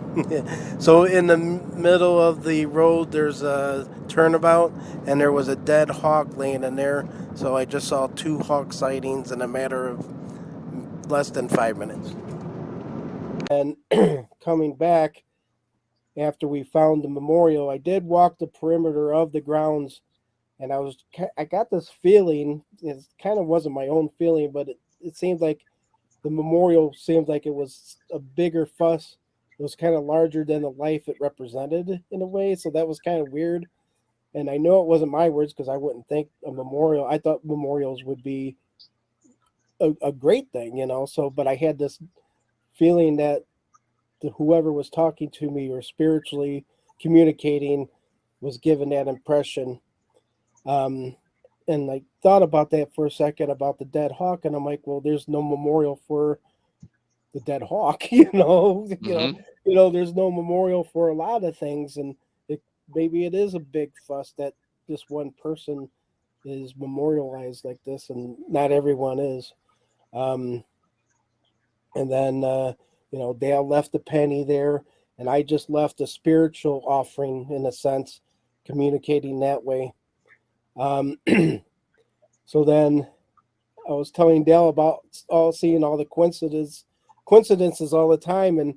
so in the middle of the road, there's a turnabout, and there was a dead hawk laying in there. So I just saw 2 hawk sightings in a matter of less than 5 minutes. And coming back after we found the memorial, I did walk the perimeter of the grounds, and I got this feeling. It kind of wasn't my own feeling, but it seemed like the memorial seemed like it was a bigger fuss. It was kind of larger than the life it represented in a way, so that was kind of weird. And I know it wasn't my words because I wouldn't think a memorial. I thought memorials would be a great thing, you know. So, but I had this feeling that whoever was talking to me or spiritually communicating was given that impression. And I thought about that for a second about the dead hawk, and I'm like, well, there's no memorial for the dead hawk, there's no memorial for a lot of things, and maybe it is a big fuss that this one person is memorialized like this, and not everyone is. And then Dale left a penny there, and I just left a spiritual offering in a sense, communicating that way. So then I was telling Dale about seeing all the coincidences all the time, and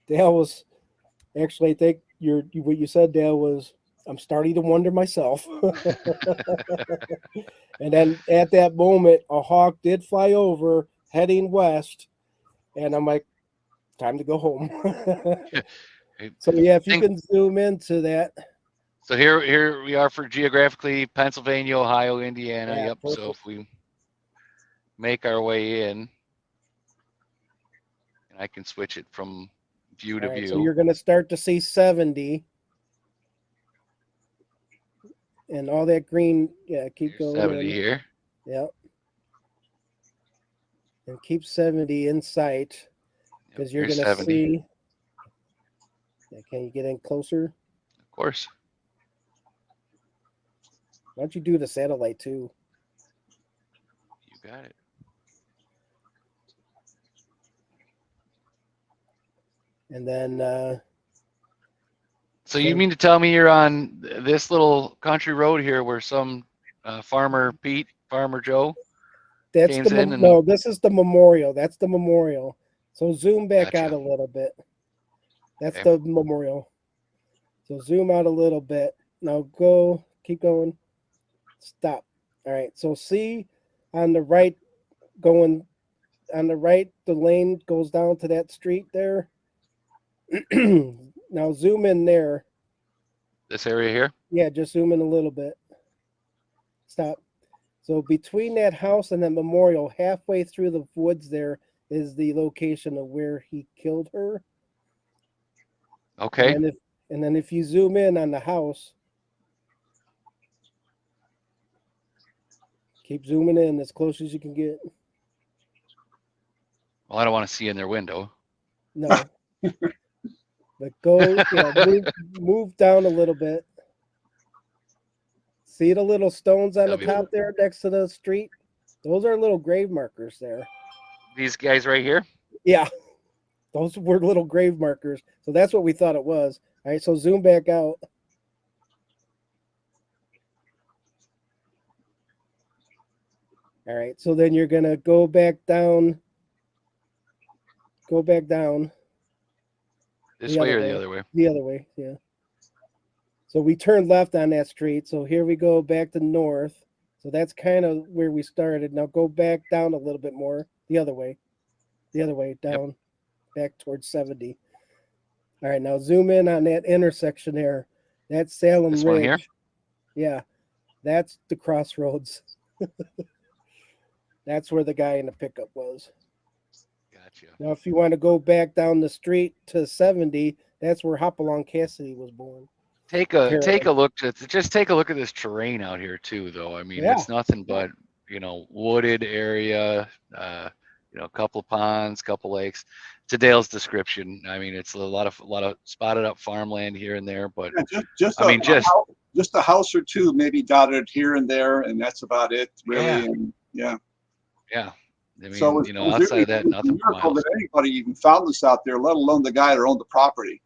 Dale was actually, I think what you said, Dale, was I'm starting to wonder myself. And then at that moment, a hawk did fly over, heading west, and I'm like, time to go home. So yeah, if you can zoom into that. So here we are for geographically Pennsylvania, Ohio, Indiana. Yeah, yep. perfect. So if we make our way in, and I can switch it from view to view. So you're going to start to see 70. And all that green, keep Here's going 70 in. here. Yep. And keep 70 in sight, because you're going to 70. see. Can you get in closer? Of course. Why don't you do the satellite too? You got it. And then. So you mean to tell me you're on this little country road here where some Farmer Pete, Farmer Joe That's came in? no, this is the memorial. That's the memorial. So zoom back Gotcha. out a little bit. That's Okay. the memorial. So zoom out a little bit. Now keep going. Stop. All right. So see on the right, the lane goes down to that street there. Now zoom in there. This area here? Yeah, just zoom in a little bit. Stop. So between that house and that memorial, halfway through the woods there is the location of where he killed her. Okay. And then if you zoom in on the house, keep zooming in as close as you can get. Well, I don't want to see in their window. No. But move down a little bit. See the little stones on the top there next to the street? Those are little grave markers there. These guys right here? Yeah. Those were little grave markers. So that's what we thought it was. All right, so zoom back out. All right, so then you're going to go back down. Go back down. This way or the other way? The other way, yeah. So we turned left on that street. So here we go back to north. So that's kind of where we started. Now go back down a little bit more. The other way. The other way, down. Yep. Back towards 70. All right, now zoom in on that intersection there. That's Salem This Ridge. one here? Yeah, that's the crossroads. That's where the guy in the pickup was. Gotcha. Now, if you want to go back down the street to 70, that's where Hopalong Cassidy was born. Take a look at this terrain out here too, though. I mean, it's nothing but wooded area. A couple of ponds, couple lakes. To Dale's description, I mean, it's a lot of spotted up farmland here and there, but just just a house or two maybe dotted here and there, and that's about it, really. Yeah. And yeah. Yeah. I mean, So you know, outside of that, it's a nothing for miracle miles. that anybody even found this out there, let alone the guy that owned the property.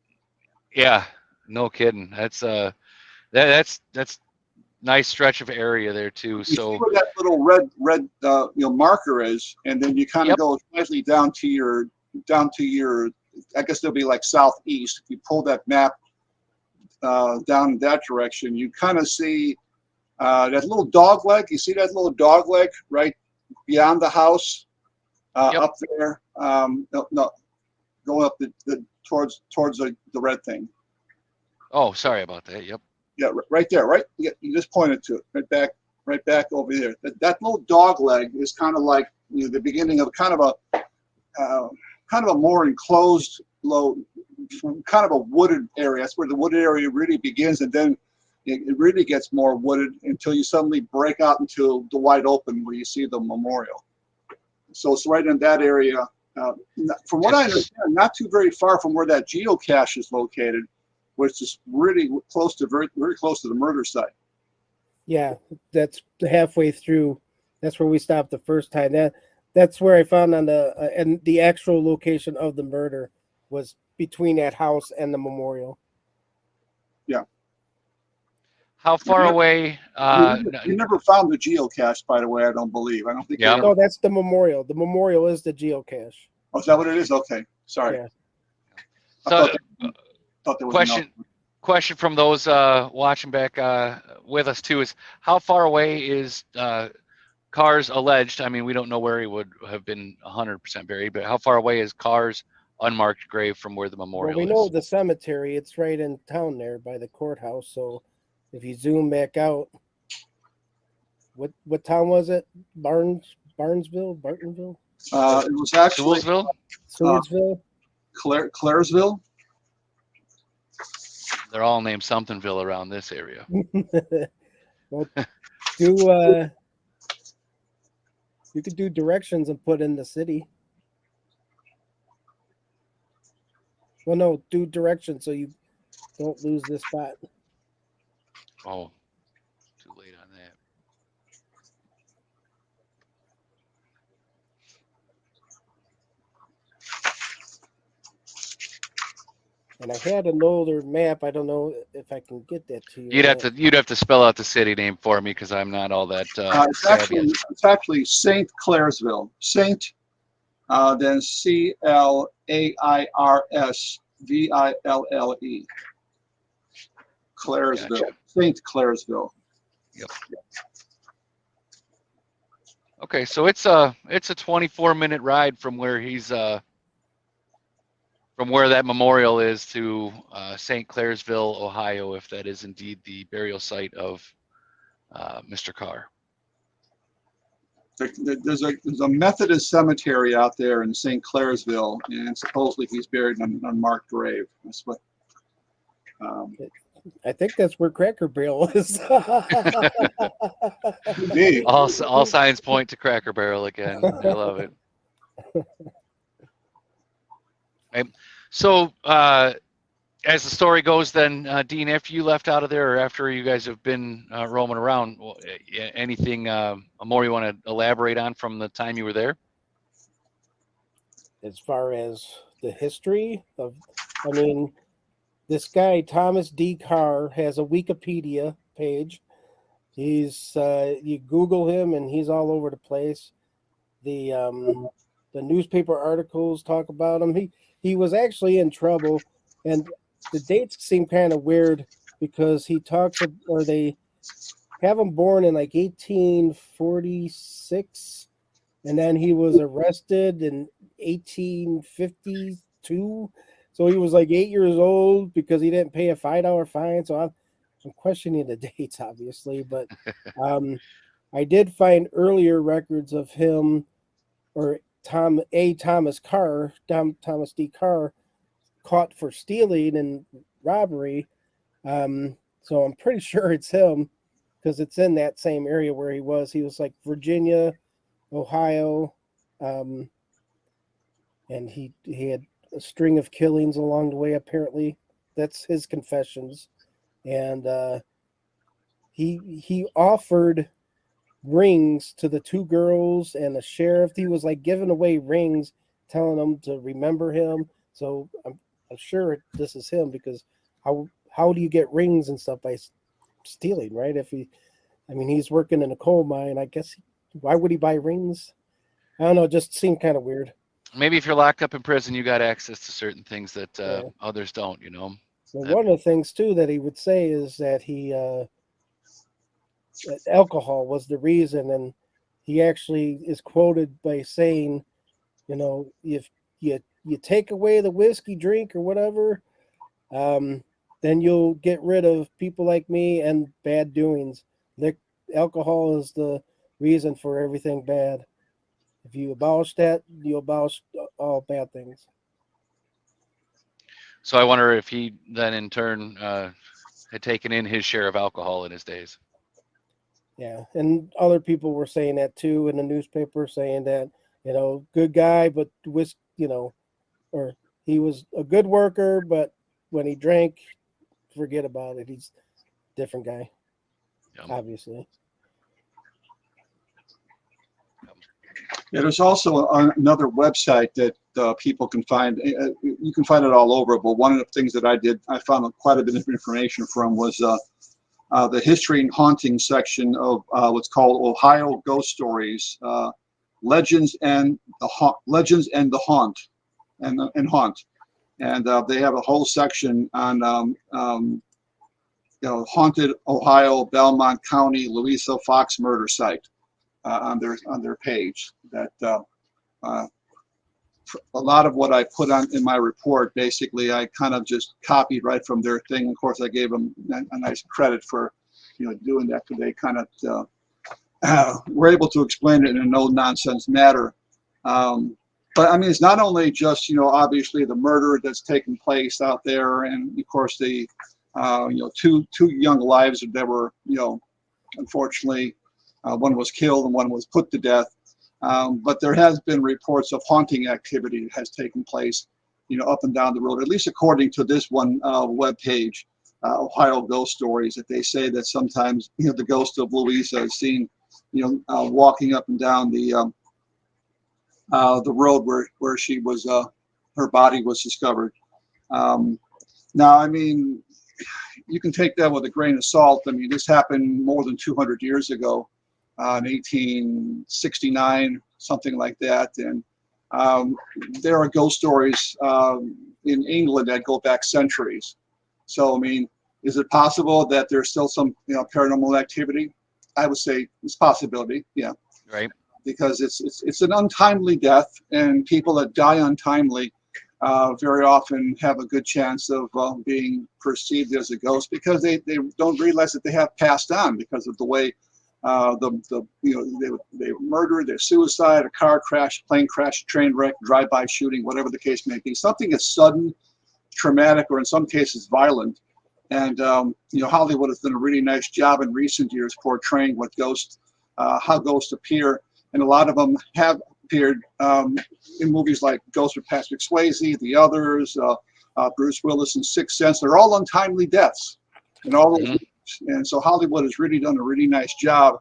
Yeah, no kidding. That's nice stretch of area there too. You see So, where that little red marker is, and then you kind of yep. go slightly down to your I guess it'll be like southeast. If you pull that map down in that direction, you kind of see that little dog leg. You see that little dog leg right beyond the house, Yep. up there. No, going up towards the red thing. Oh, sorry about that. Yep. Yeah, right there. Right, you just pointed to it. Right back over there. That little dog leg is kind of like, you know, the beginning of kind of a more enclosed, low, kind of a wooded area. That's where the wooded area really begins, and then it really gets more wooded until you suddenly break out into the wide open where you see the memorial. So it's right in that area. From what I understand, not too very far from where that geocache is located, which is really close to very close to the murder site. Yeah, that's halfway through. That's where we stopped the first time. That's where I found on and the actual location of the murder was between that house and the memorial. Yeah. How far away? You never found the geocache, by the way. I don't believe. I don't think. Yeah. They No, ever, that's the memorial. The memorial is the geocache. oh, is that what it is? Okay, sorry. Yeah. So, Thought there was question from those watching back with us too is how far away is Carr's alleged? I mean, we don't know where he would have been 100% buried, but how far away is Carr's unmarked grave from where the memorial Well, we know is? the cemetery. It's right in town there by the courthouse. So if you zoom back out, what town was it? Barnesville? Bartonville? It was actually Sewellsville? Sewardville? Claresville. They're all named somethingville around this area. Well, you could do directions and put in the city. Well, no, do directions so you don't lose this spot. Oh, too late on that. And I had an older map. I don't know if I can get that to you. You'd have to spell out the city name for me because I'm not all that savvy. It's actually Saint Clairsville. Saint, then CLAIRSVILLE. Clairsville. Gotcha. Saint Clairsville. Yep. Okay, so it's a 24-minute ride from where he's from where that memorial is to St. Clairsville, Ohio, if that is indeed the burial site of Mr. Carr. There's a Methodist cemetery out there in St. Clairsville, and supposedly he's buried in an unmarked grave. That's what. I think that's where Cracker Barrel is. All signs point to Cracker Barrel again. I love it. Okay. So, as the story goes, then Dean, after you left out of there, or after you guys have been roaming around, anything more you want to elaborate on from the time you were there? As far as the history of, I mean, this guy Thomas D. Carr has a Wikipedia page. He's you Google him and he's all over the place. The newspaper articles talk about him. He was actually in trouble, and the dates seem kind of weird because he talks, or they have him born in like 1846, and then he was arrested in 1852. So he was like 8 years old because he didn't pay a $5 fine. So I'm questioning the dates, obviously, but I did find earlier records of him, or Thomas D. Carr, caught for stealing and robbery. So I'm pretty sure it's him because it's in that same area where he was. He was like Virginia, Ohio, and he had a string of killings along the way. Apparently, that's his confessions. And he offered rings to the two girls and the sheriff. He was like giving away rings, telling them to remember him. So I'm sure this is him, because how do you get rings and stuff? By stealing, right? He's working in a coal mine. I guess why would he buy rings? I don't know. It just seemed kind of weird. Maybe if you're locked up in prison, you got access to certain things that Yeah. others don't. You know. So one of the things too that he would say is that that alcohol was the reason, and he actually is quoted by saying, if you take away the whiskey drink or whatever, then you'll get rid of people like me and bad doings. Alcohol is the reason for everything bad. If you abolish that, you abolish all bad things. So I wonder if he then in turn had taken in his share of alcohol in his days. Yeah, and other people were saying that too in the newspaper, saying that good guy, but or he was a good worker, but when he drank, forget about it. He's a different guy, obviously. Yeah, there's also another website that people can find. You can find it all over, but one of the things that I found quite a bit of information from was the history and haunting section of what's called Ohio Ghost Stories, Legends and the Haunt, and they have a whole section on haunted Ohio, Belmont County, Louiza Fox murder site on their page. That a lot of what I put on in my report, basically, I kind of just copied right from their thing. Of course, I gave them a nice credit for, doing that, because they kind of were able to explain it in a no-nonsense manner. But I mean, it's not only just, obviously the murder that's taken place out there, and of course the, two young lives that were, unfortunately, one was killed and one was put to death. But there has been reports of haunting activity that has taken place, up and down the road, at least according to this one web page, Ohio Ghost Stories, that they say that sometimes, the ghost of Louisa is seen, walking up and down the road where she was, her body was discovered. Now, I mean, you can take that with a grain of salt. I mean, this happened more than 200 years ago. In 1869, something like that. And there are ghost stories in England that go back centuries. So, I mean, is it possible that there's still some paranormal activity? I would say it's a possibility, yeah. Right. Because it's an untimely death, and people that die untimely very often have a good chance of being perceived as a ghost, because they don't realize that they have passed on because of the way they were murdered, their suicide, a car crash, plane crash, train wreck, drive-by shooting, whatever the case may be. Something is sudden, traumatic, or in some cases violent. And Hollywood has done a really nice job in recent years portraying what how ghosts appear, and a lot of them have appeared in movies like Ghost with Patrick Swayze, The Others, Bruce Willis in Sixth Sense. They're all untimely deaths, and all those. And so Hollywood has really done a really nice job.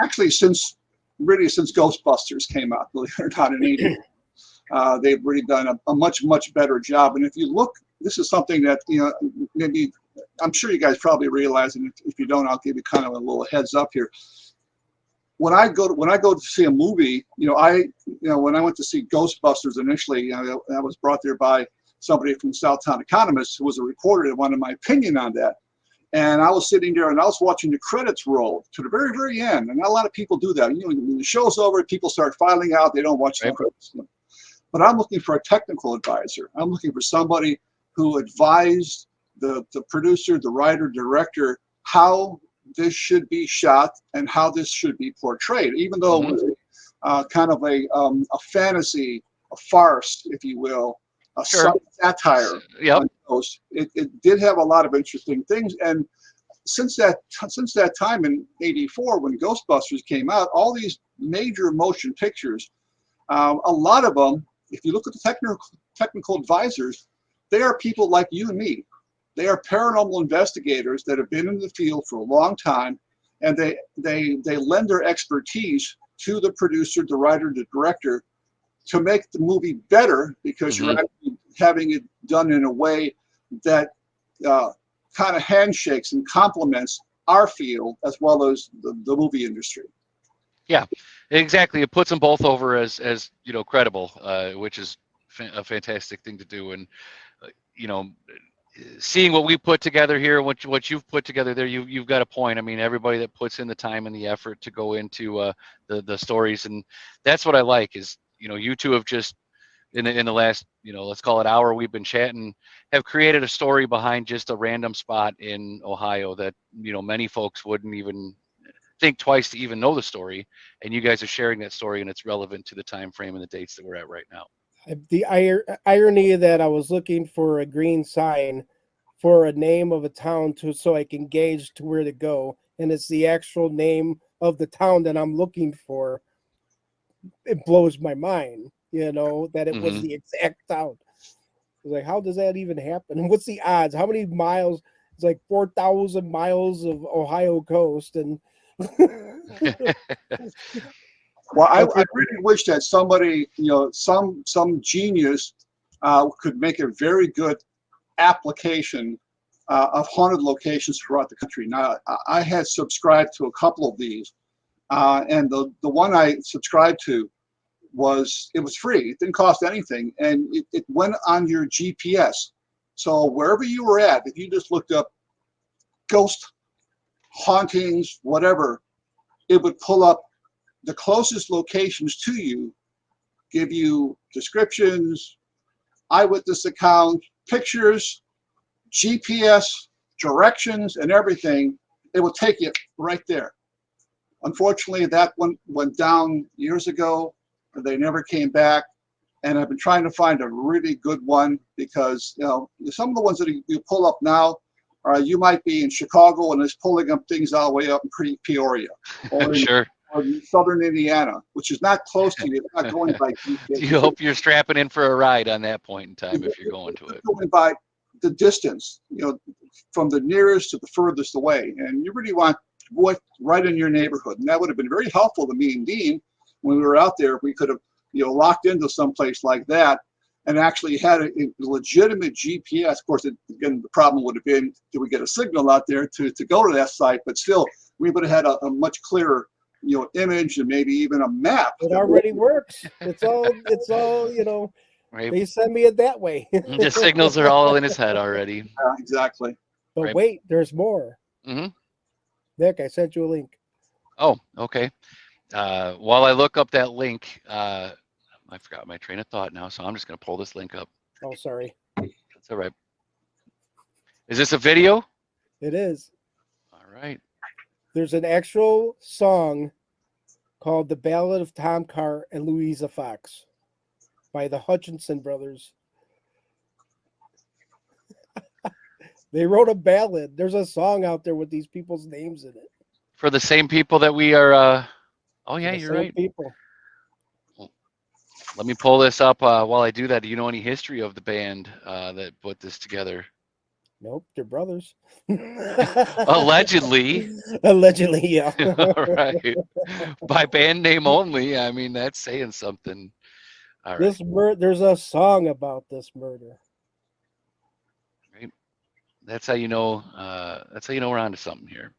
Actually, since Ghostbusters came out, believe it or not, in 80, they've really done a much, much better job. And if you look, this is something that, maybe, I'm sure you guys probably realize, and if you don't, I'll give you kind of a little heads up here. When I go to see a movie, when I went to see Ghostbusters initially, I was brought there by somebody from Southtown Economist, who was a reporter that wanted my opinion on that. And I was sitting there and I was watching the credits roll to the very, very end. And not a lot of people do that. When the show's over, people start filing out. They don't watch the credits. But I'm looking for a technical advisor. I'm looking for somebody who advised the producer, the writer, director, how this should be shot and how this should be portrayed, even though it was kind of a fantasy, a farce, if you will, a satire. Yep. It did have a lot of interesting things. And since that time in '84, when Ghostbusters came out, all these major motion pictures, a lot of them, if you look at the technical advisors, they are people like you and me. They are paranormal investigators that have been in the field for a long time, and they lend their expertise to the producer, the writer, the director, to make the movie better, because you're actually having it done in a way that kind of handshakes and complements our field as well as the movie industry. Yeah, exactly. It puts them both over as credible, which is a fantastic thing to do. And seeing what we put together here, what you've put together there, you've got a point. I mean, everybody that puts in the time and the effort to go into the stories, and that's what I like is you two have just in the last let's call it hour we've been chatting, have created a story behind just a random spot in Ohio that many folks wouldn't even think twice to even know the story, and you guys are sharing that story, and it's relevant to the time frame and the dates that we're at right now. The irony that I was looking for a green sign for a name of a town so I can gauge to where to go, and it's the actual name of the town that I'm looking for. It blows my mind, that it was the exact town. I was like, how does that even happen? And what's the odds? How many miles? It's like 4,000 miles of Ohio coast, and Well, I really wish that somebody, some genius could make a very good application of haunted locations throughout the country. Now, I had subscribed to a couple of these, and the one I subscribed to was free. It didn't cost anything, and it went on your GPS. So wherever you were at, if you just looked up ghost hauntings, whatever, it would pull up the closest locations to you, give you descriptions, eyewitness accounts, pictures, GPS, directions, and everything. It will take you right there. Unfortunately, that one went down years ago. They never came back. And I've been trying to find a really good one, because some of the ones that you pull up now, you might be in Chicago and it's pulling up things all the way up in Peoria, or Sure. or southern Indiana, which is not close to you. It's not going by GPS. You hope you're strapping in for a ride on that point in time if you're going to it. Going by the distance, from the nearest to the furthest away, and you really want what's right in your neighborhood. And that would have been very helpful to me and Dean when we were out there. If we could have, locked into some place like that and actually had a legitimate GPS. Of course, again, the problem would have been, do we get a signal out there to go to that site? But still, we would have had a much clearer image, and maybe even a map. It already works. It's all Right. They send me it that way. The signals are all in his head already. Exactly. But Right. wait, there's more. Nick, I sent you a link. Oh, okay. While I look up that link, I forgot my train of thought now, so I'm just going to pull this link up. Oh, sorry. That's all right. Is this a video? It is. All right. There's an actual song called The Ballad of Tom Carr and Louisa Fox by the Hutchinson brothers. They wrote a ballad. There's a song out there with these people's names in it. For the same people that we are. Oh, yeah, The you're same right. people. Let me pull this up while I do that. Do you know any history of the band that put this together? Nope, they're brothers. Allegedly. Allegedly, yeah. All right. By band name only. I mean, that's saying something. All right. There's a song about this murder. Right. That's how you know. That's how you know we're onto something here.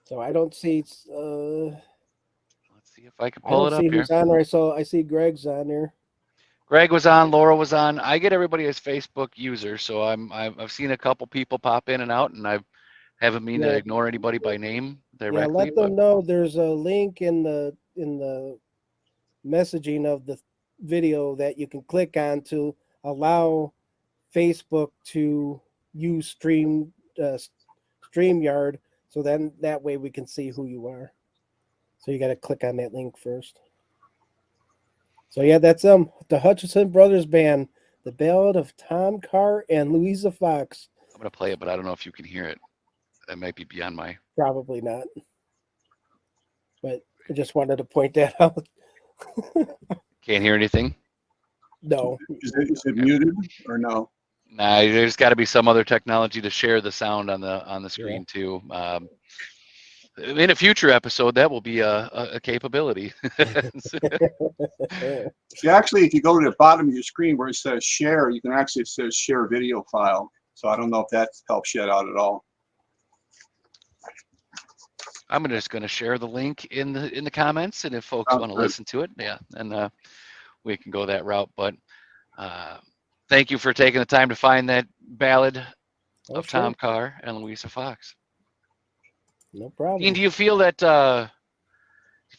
So I don't see. Let's see if I can I pull don't it see up here. who's on there. I see Greg's on there. Greg was on, Laura was on. I get everybody as Facebook user, so I've seen a couple people pop in and out, and I haven't mean to ignore anybody by name directly. Let them know there's a link in the messaging of the video that you can click on to allow Facebook to use StreamYard, so then that way we can see who you are. So you got to click on that link first. So yeah, that's the Hutchinson Brothers Band, The Ballad of Tom Carr and Louisa Fox. gonna play it, but I don't know if you can hear it. It might be beyond my. Probably not. But I just wanted to point that out. Can't hear anything. No. Is it muted or no? Nah, there's got to be some other technology to share the sound on the screen too. In a future episode, that will be a capability. See, actually, if you go to the bottom of your screen where it says share, you can actually, it says share video file. So I don't know if that helps you out at all. I'm just going to share the link in the comments, and if folks want to listen to it, yeah, and we can go that route. But thank you for taking the time to find that ballad of sure. Tom Carr and Louisa Fox. No problem. Dean, do you feel that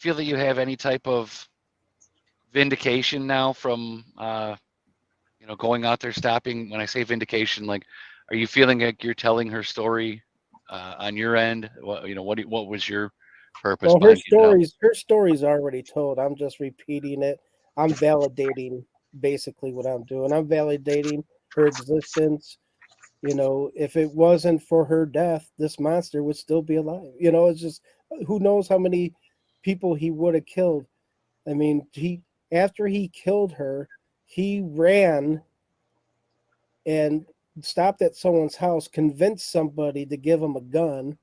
you have any type of vindication now from going out there stopping? When I say vindication, like, are you feeling like you're telling her story on your end? What was your purpose? Well, her story's already told. I'm just repeating it. I'm validating basically what I'm doing. I'm validating her existence. If it wasn't for her death, this monster would still be alive. It's just, who knows how many people he would have killed. I mean, after he killed her, he ran and stopped at someone's house, convinced somebody to give him a gun,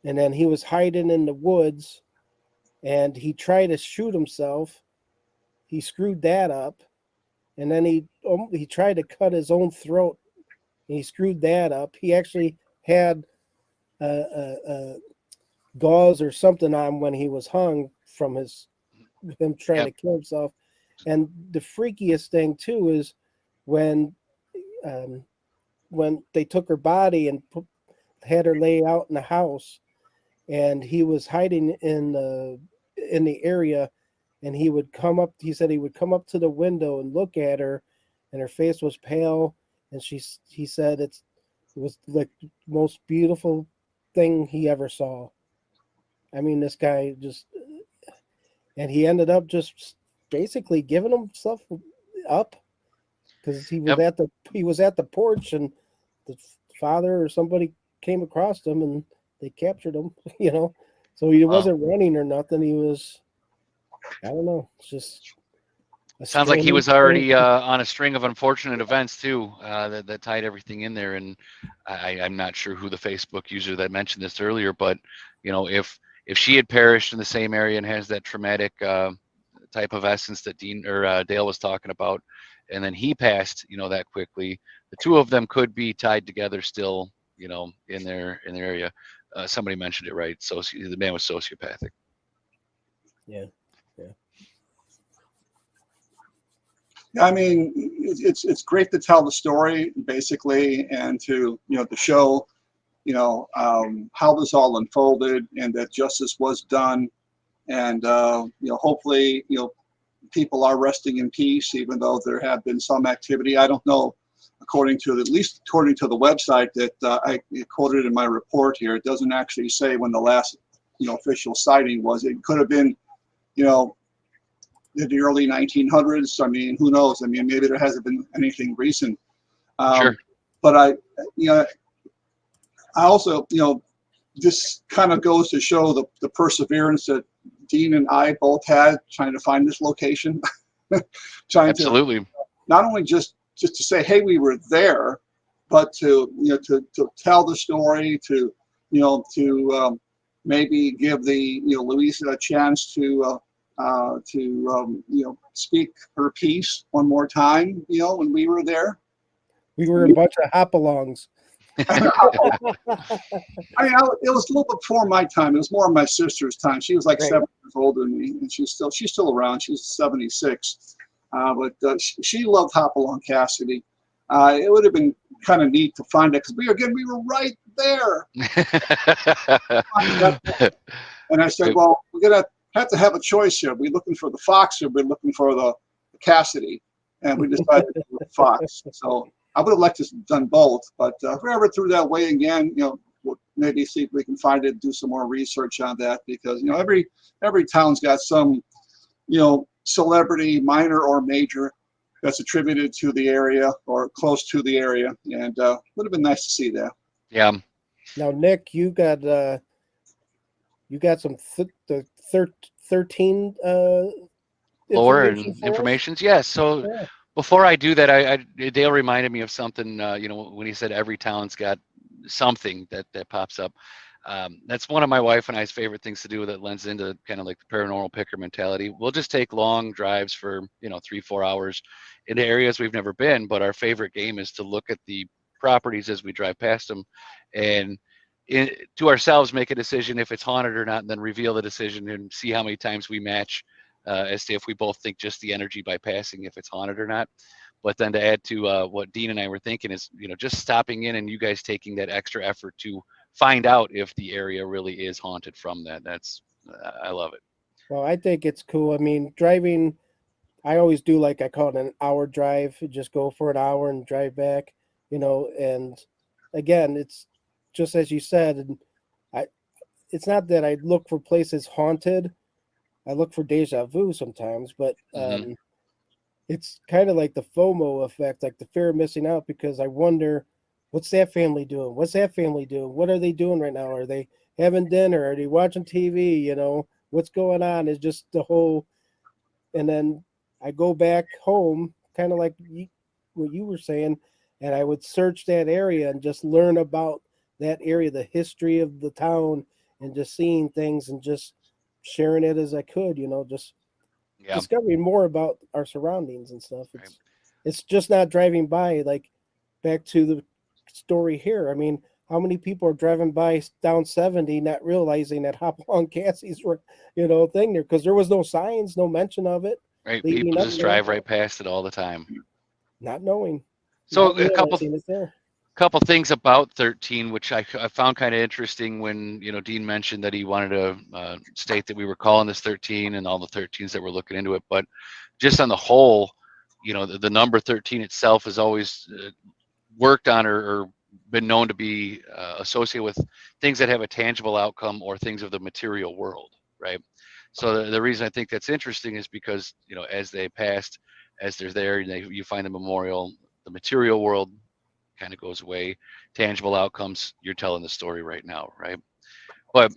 and then he was hiding in the woods, and he tried to shoot himself. He screwed that up, and then he tried to cut his own throat. He screwed that up. He actually had gauze or something on when he was hung from him trying to kill himself. And the freakiest thing too is when they took her body and had her lay out in the house, and he was hiding in the area, and he would come up. He said he would come up to the window and look at her, and her face was pale. And he said it was like the most beautiful thing he ever saw. I mean, this guy and he ended up just basically giving himself up because he was at the porch, and the father or somebody came across him and they captured him. So he wasn't running or nothing. He was, I don't know, it's just. Sounds like he was already on a string of unfortunate events too that tied everything in there. And I'm not sure who the Facebook user that mentioned this earlier, but if she had perished in the same area and has that traumatic type of essence that Dean or Dale was talking about, and then he passed, that quickly, the two of them could be tied together still, in their area. Somebody mentioned it, right? So the man was sociopathic. Yeah. I mean, it's great to tell the story basically, and to to show how this all unfolded, and that justice was done, and hopefully people are resting in peace, even though there have been some activity. I don't know, at least according to the website that I quoted in my report here, it doesn't actually say when the last official sighting was. It could have been in the early 1900s. I mean, who knows? I mean, maybe there hasn't been anything recent. Sure. But I also, this kind of goes to show the perseverance that Dean and I both had trying to find this location. Absolutely. To not only just to say, hey, we were there, but to tell the story, to maybe give the Louisa a chance to speak her piece one more time, when we were there. We were a bunch of hop-alongs. I mean, it was a little bit before my time. It was more of my sister's time. She was like 7 years older than me, and she's still around. She's 76. But she loved Hopalong Cassidy. It would have been kind of neat to find it, because we were right there. And I said, well, we're gonna have to have a choice here. We're looking for the Fox, or we're looking for the Cassidy, and we decided to do the Fox. So I would have liked to have done both, but if we're ever through that way again, we'll maybe see if we can find it, do some more research on that, because every town's got some celebrity, minor or major, that's attributed to the area or close to the area, and would have been nice to see that. Yeah. Now, Nick, you got some the 13 Lower information and for us? informations. Yes. So Yeah. before I do that, Dale reminded me of something. When he said every town's got something that pops up. That's one of my wife and I's favorite things to do that lends into kind of like the paranormal picker mentality. We'll just take long drives for 3-4 hours into areas we've never been, but our favorite game is to look at the properties as we drive past them, and to ourselves make a decision if it's haunted or not, and then reveal the decision and see how many times we match, as to if we both think just the energy by passing if it's haunted or not. But then to add to what Dean and I were thinking is, just stopping in and you guys taking that extra effort to find out if the area really is haunted from that. I love it. Well, I think it's cool. I mean, driving, I always do like I call it an hour drive. Just go for an hour and drive back, and again, it's just as you said, and it's not that I look for places haunted. I look for deja vu sometimes, but it's kind of like the FOMO effect, like the fear of missing out, because I wonder, what's that family doing? What's that family doing? What are they doing right now? Are they having dinner? Are they watching TV? What's going on? Is just the whole, and then I go back home, kind of like what you were saying, and I would search that area and just learn about that area, the history of the town, and just seeing things and just sharing it as I could, just discovering more about our surroundings and stuff. It's just not driving by. Like, back to the story here. I mean, how many people are driving by down 70 not realizing that Hopalong Cassie's thing there, because there was no signs, no mention of it. Right. People just drive right past it all the time, not knowing. So not realizing it's there. Couple things about 13, which I found kind of interesting when Dean mentioned that he wanted to state that we were calling this 13 and all the 13s that we're looking into it. But just on the whole, the number 13 itself has always worked on or been known to be associated with things that have a tangible outcome or things of the material world, right? So the reason I think that's interesting is because as they passed, as they're there, you find the memorial, the material world kind of goes away. Tangible outcomes, you're telling the story right now, right? But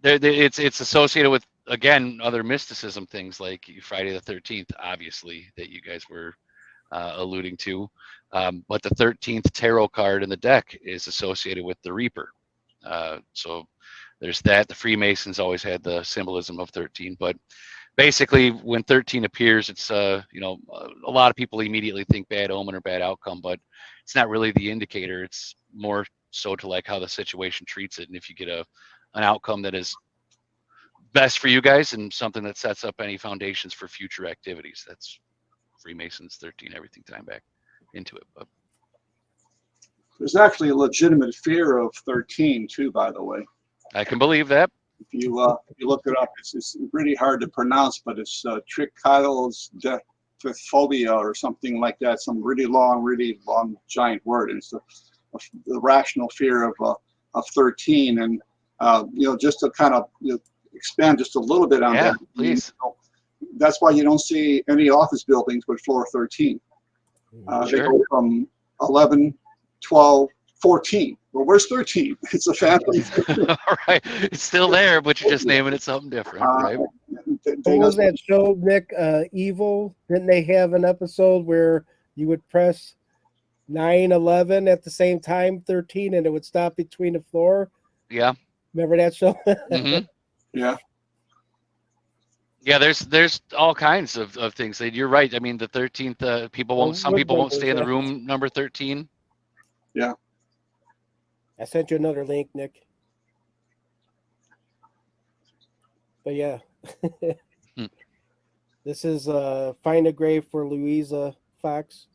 it's associated with, again, other mysticism things like Friday the 13th, obviously, that you guys were alluding to. But the 13th tarot card in the deck is associated with the Reaper. So there's that. The Freemasons always had the symbolism of 13, but basically when 13 appears, it's a lot of people immediately think bad omen or bad outcome, but it's not really the indicator. It's more so to like how the situation treats it, and if you get an outcome that is best for you guys and something that sets up any foundations for future activities. That's Freemasons 13, everything time back into it. But there's actually a legitimate fear of 13 too, by the way. I can believe that. If you look it up, it's really hard to pronounce, but it's trichotill's phobia or something like that. Some really long, giant word. And it's the rational fear of 13. And just to kind of expand just a little bit on that. Please. That's why you don't see any office buildings with floor 13. They go from 11, 12, 14. Well, where's 13? It's a phantom. All right. It's still there, but you're just naming it something different, right? What was that show, Nick? Evil? Didn't they have an episode where you would press 9, 11 at the same time, 13, and it would stop between the floor? Yeah. Remember that show? Mm-hmm. Yeah. Yeah, there's all kinds of things. You're right. I mean, the 13th, some people won't stay in the room number 13. Yeah. I sent you another link, Nick. But yeah. This is Find a Grave for Louiza Fox.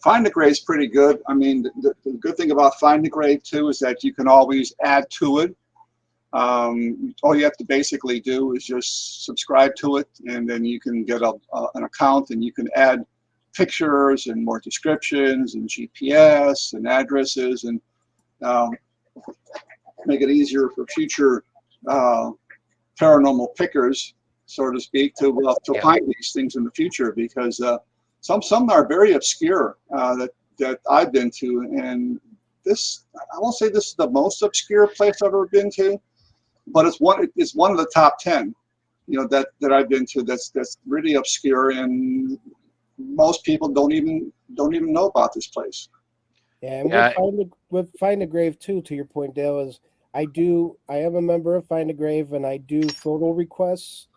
Find a Grave is pretty good. I mean, the good thing about Find a Grave too is that you can always add to it. All you have to basically do is just subscribe to it, and then you can get an account, and you can add pictures and more descriptions and GPS and addresses, and make it easier for future paranormal pickers, so to speak, to Yeah. find these things in the future, because some are very obscure that I've been to, and this, I won't say this is the most obscure place I've ever been to, but it's one of the top 10, that I've been to that's really obscure, and most people don't even know about this place. Yeah, and Yeah. with Find a Grave too, to your point, Dale, is I am a member of Find a Grave, and I do photo requests.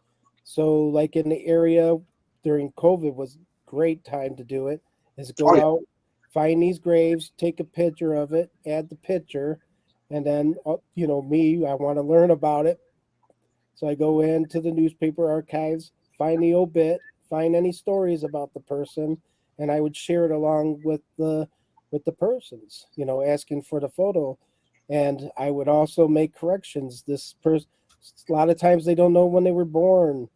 So like in the area during COVID was great time to do it, is go Oh, yeah. out, find these graves, take a picture of it, add the picture, and then me, I want to learn about it. So I go into the newspaper archives, find the obit, find any stories about the person, and I would share it along with the persons, asking for the photo. And I would also make corrections. This person, a lot of times they don't know when they were born,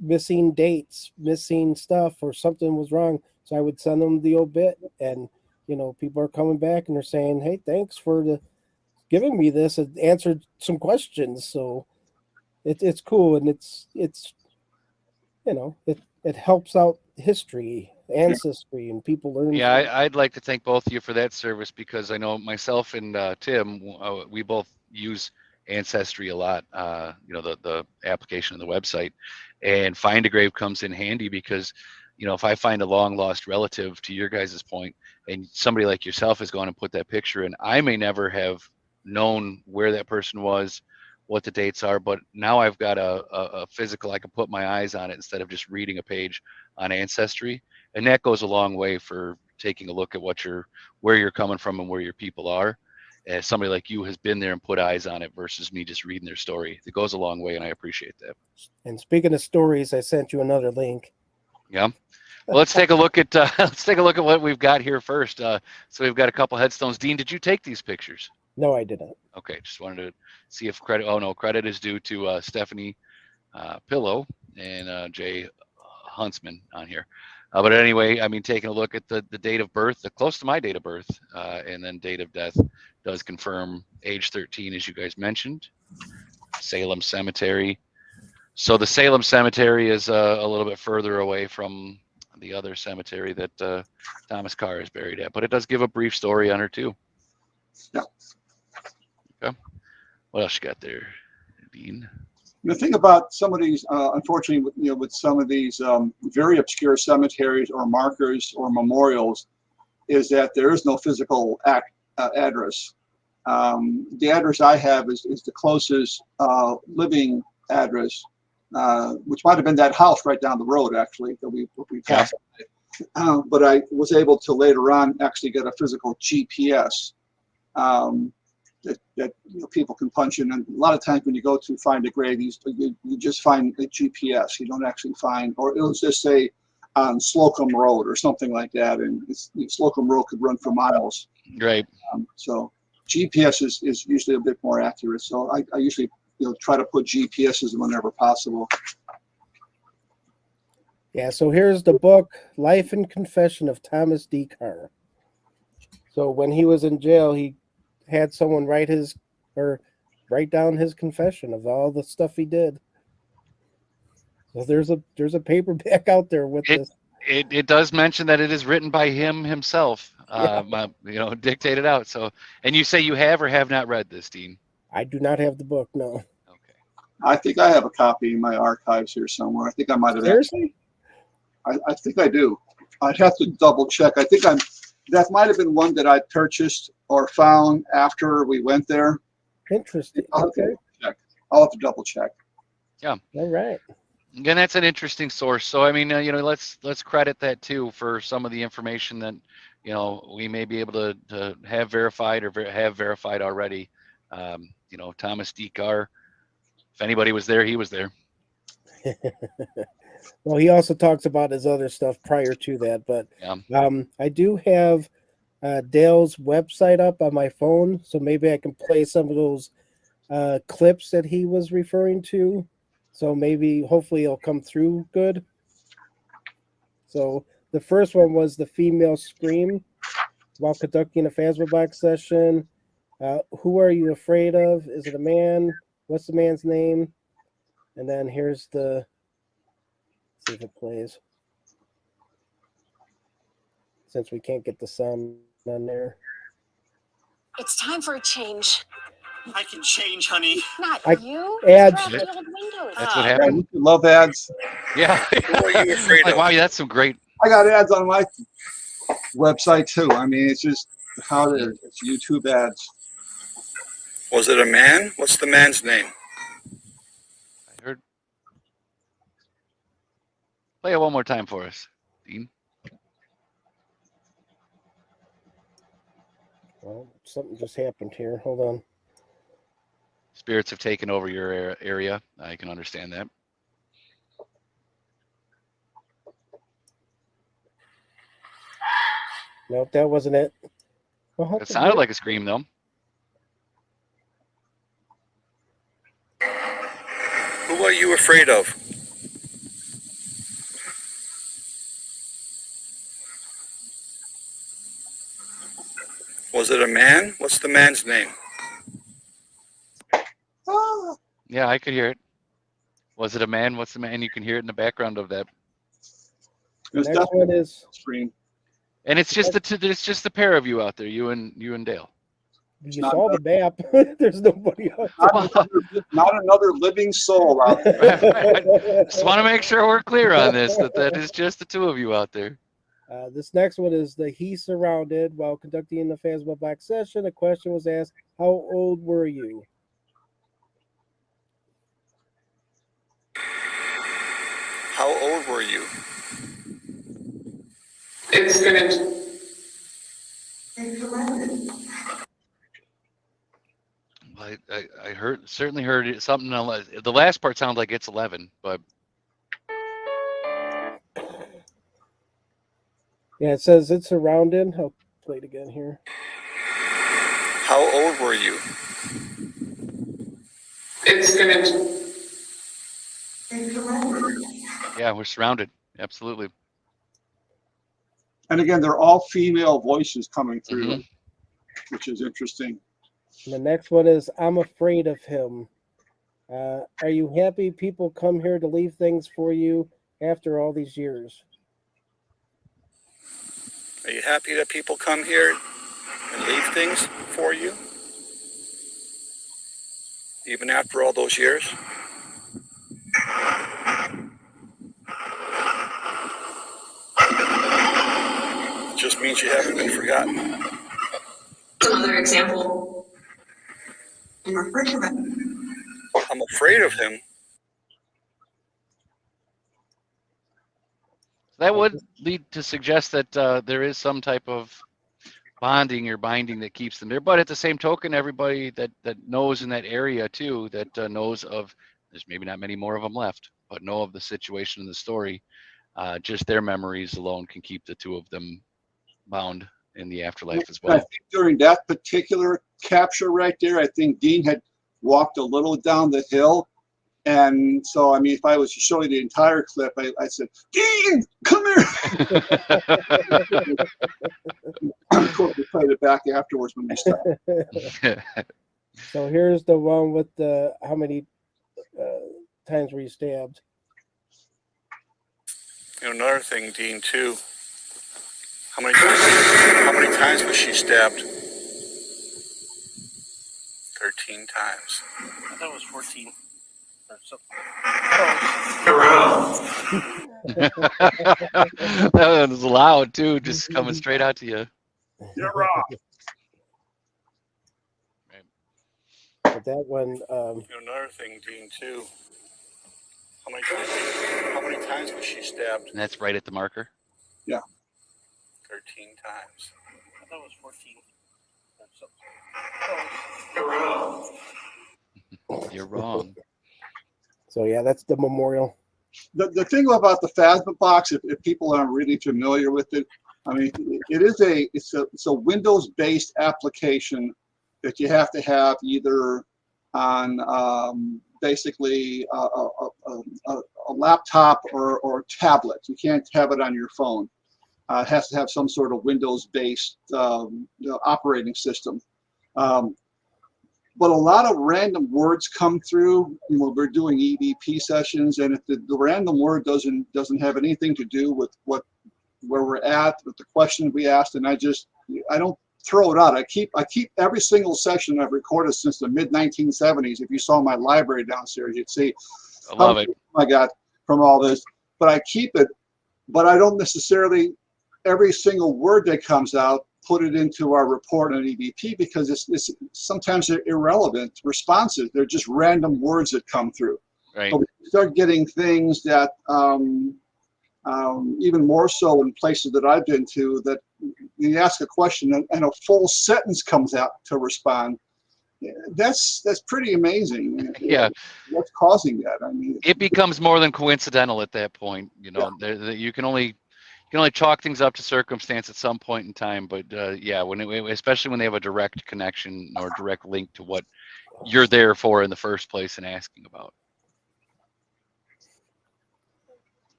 missing dates, missing stuff, or something was wrong. So I would send them the obit, and people are coming back and they're saying, "Hey, thanks for giving me this. It answered some questions." So it's cool, and it helps out history, ancestry, and people learn. Yeah, I'd like to thank both of you for that service, because I know myself and Tim, we both use Ancestry a lot. The application on the website, and Find a Grave comes in handy because, if I find a long lost relative, to your guys' point, and somebody like yourself has gone and put that picture in, I may never have known where that person was, what the dates are, but now I've got a physical, I can put my eyes on it instead of just reading a page on Ancestry. And that goes a long way for taking a look at where you're coming from and where your people are. As somebody like you has been there and put eyes on it versus me just reading their story, it goes a long way, and I appreciate that. And speaking of stories, I sent you another link. Yeah. Well, let's take a look at what we've got here first. So we've got a couple headstones. Dean, did you take these pictures? No, I didn't. Okay, just wanted to see if credit. Oh no, credit is due to Stephanie Pillow and Jay Huntsman on here. But anyway, I mean, taking a look at the date of birth, close to my date of birth, and then date of death does confirm age 13, as you guys mentioned. Salem Cemetery. So the Salem Cemetery is a little bit further away from the other cemetery that Thomas Carr is buried at, but it does give a brief story on her too. Yeah. Okay. What else you got there, Dean? The thing about some of these, unfortunately, with some of these very obscure cemeteries or markers or memorials, is that there is no physical address. The address I have is the closest living address, which might have been that house right down the road, actually, that we passed. Yeah. But I was able to later on actually get a physical GPS. That people can punch in, and a lot of times when you go to find a grave, you just find a GPS. You don't actually find, or it'll just say on Slocum Road or something like that, and Slocum Road could run for miles. Right. So GPS is usually a bit more accurate. So I usually try to put GPSs whenever possible. Yeah. So here's the book, Life and Confession of Thomas D. Carr. So when he was in jail, he had someone write down his confession of all the stuff he did. So there's a paperback out there with this. It does mention that it is written by him himself, Yeah. Dictated out. So, and you say you have or have not read this, Dean? I do not have the book, no. Okay. I think I have a copy in my archives here somewhere. I think I might have. Seriously? I think I do. I'd have to double check. I think that might have been one that I purchased or found after we went there. Interesting. I'll have to double check. Yeah. All right. Again, that's an interesting source. So I mean, let's credit that too for some of the information that we may be able to have verified or have verified already. Thomas D. Carr. If anybody was there, he was there. Well, he also talks about his other stuff prior to that, but Yeah. I do have Dale's website up on my phone, so maybe I can play some of those clips that he was referring to. So hopefully it'll come through good. So the first one was the female scream while conducting a Phasma box session. Who are you afraid of? Is it a man? What's the man's name? And then here's the. Let's see if it plays. Since we can't get the sound on there. It's time for a change. I can change, honey. Not I- you. ads. Just draft the old windows. That's what Yeah, happened. you love ads. Yeah. What are you afraid Like, of? wow, that's some great. I got ads on my website too. I mean, it's just how it's YouTube ads. Was it a man? What's the man's name? I heard. Play it one more time for us, Dean. Well, something just happened here. Hold on. Spirits have taken over your area. I can understand that. Nope, that wasn't it. Well, It sounded like a scream, though. Who are you afraid of? Was it a man? What's the man's name? Ah, Yeah, I could hear it. Was it a man? What's the man? You can hear it in the background of that. it's Next one definitely is. screen. And it's just it's just the pair of you out there, you and Dale. It's You not saw the map. There's nobody else. Not another living soul out there. Just want to make sure we're clear on this, that is just the two of you out there. This next one is the he surrounded while conducting the Phasma Black session. A question was asked, how old were you? How old were you? I heard certainly heard it, something. The last part sounds like it's 11, but Yeah, it says it's surrounded. I'll play it again here. How old were you? yeah, we're surrounded. Absolutely. And again, they're all female voices coming through, Mhm. which is interesting. And the next one is I'm afraid of him. Are you happy people come here to leave things for you after all these years? Are you happy that people come here and leave things for you? Even after all those years? It just means you haven't been forgotten. Another example. I'm afraid of him. That would lead to suggest that there is some type of bonding or binding that keeps them there. But at the same token, everybody that knows in that area too, that knows of, there's maybe not many more of them left, but know of the situation and the story, just their memories alone can keep the two of them bound in the afterlife as I well. think during that particular capture right there, I think Dean had walked a little down the hill. And so, I mean, if I was to show you the entire clip, I said, Dean, come here. Of course, we played it back afterwards when we stopped. So here's the one with the how many times were you stabbed? You know, another thing, Dean, too. How many times was she stabbed? 13 times. I thought it was 14 or something. That was loud too, just coming straight out to you. You're wrong. But that one, You know, another thing, Dean, too. How many times was she stabbed? And that's right at the marker. 13 times. I thought it was 14 or something. You're wrong. so yeah, that's the memorial. The thing about the Phasma box, if people aren't really familiar with it, I mean, it's a Windows-based application that you have to have either on basically a laptop or a tablet. You can't have it on your phone. It has to have some sort of Windows-based operating system. but a lot of random words come through when we're doing EVP sessions, and if the random word doesn't have anything to do with where we're at, with the question we asked, and I don't throw it out. I keep every single session I've recorded since the mid 1970s. If you saw my library downstairs, you'd see I love it. I got from all this. But I keep it, but I don't necessarily every single word that comes out put it into our report on EVP, because it's sometimes they're irrelevant responses. They're just random words that come through. Right. But we start getting things that even more so in places that I've been to, that you ask a question and a full sentence comes out to respond. That's pretty amazing. Yeah. What's causing that? I mean, It becomes more than coincidental at that point. You know, you can only chalk things up to circumstance at some point in time. But yeah, especially when they have a direct connection or direct link to what you're there for in the first place and asking about.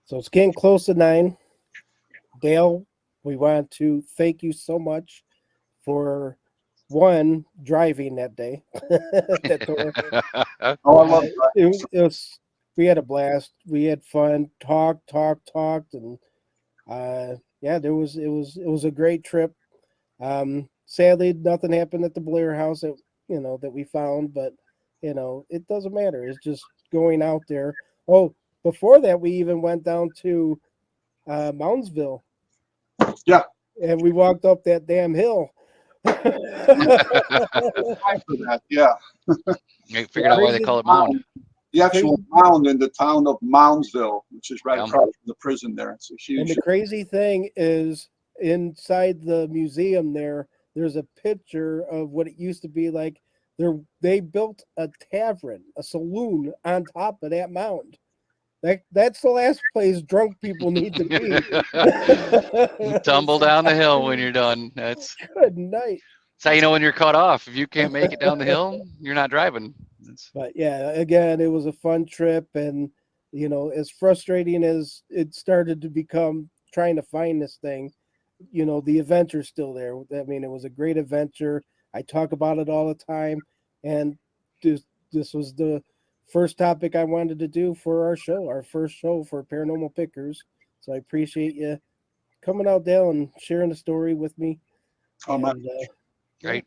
So it's getting close to 9. Dale, we want to thank you so much for driving that day. That tour. oh, I love It was, we had a blast. We had fun. Talked, and yeah, it was a great trip. Sadly, nothing happened at the Blair House that we found, but it doesn't matter. It's just going out there. Oh, before that, we even went down to Moundsville. Yeah. And we walked up that damn hill. for that. Yeah. I figured out why they call it Mound. The actual mound in the town of Moundsville, which is right across from the prison there. It's a huge. And the crazy thing is, inside the museum there's a picture of what it used to be like. They built a tavern, a saloon on top of that mound. That's the last place drunk people need to be. You tumble down the hill when you're done. That's good night. That's how you know when you're cut off. If you can't make it down the hill, you're not driving. But yeah, again, it was a fun trip, and as frustrating as it started to become trying to find this thing, the adventure's still there. I mean, it was a great adventure. I talk about it all the time, and this was the first topic I wanted to do for our first show for Paranormal Pickers. So I appreciate you coming out, Dale, and sharing the story with me. Great.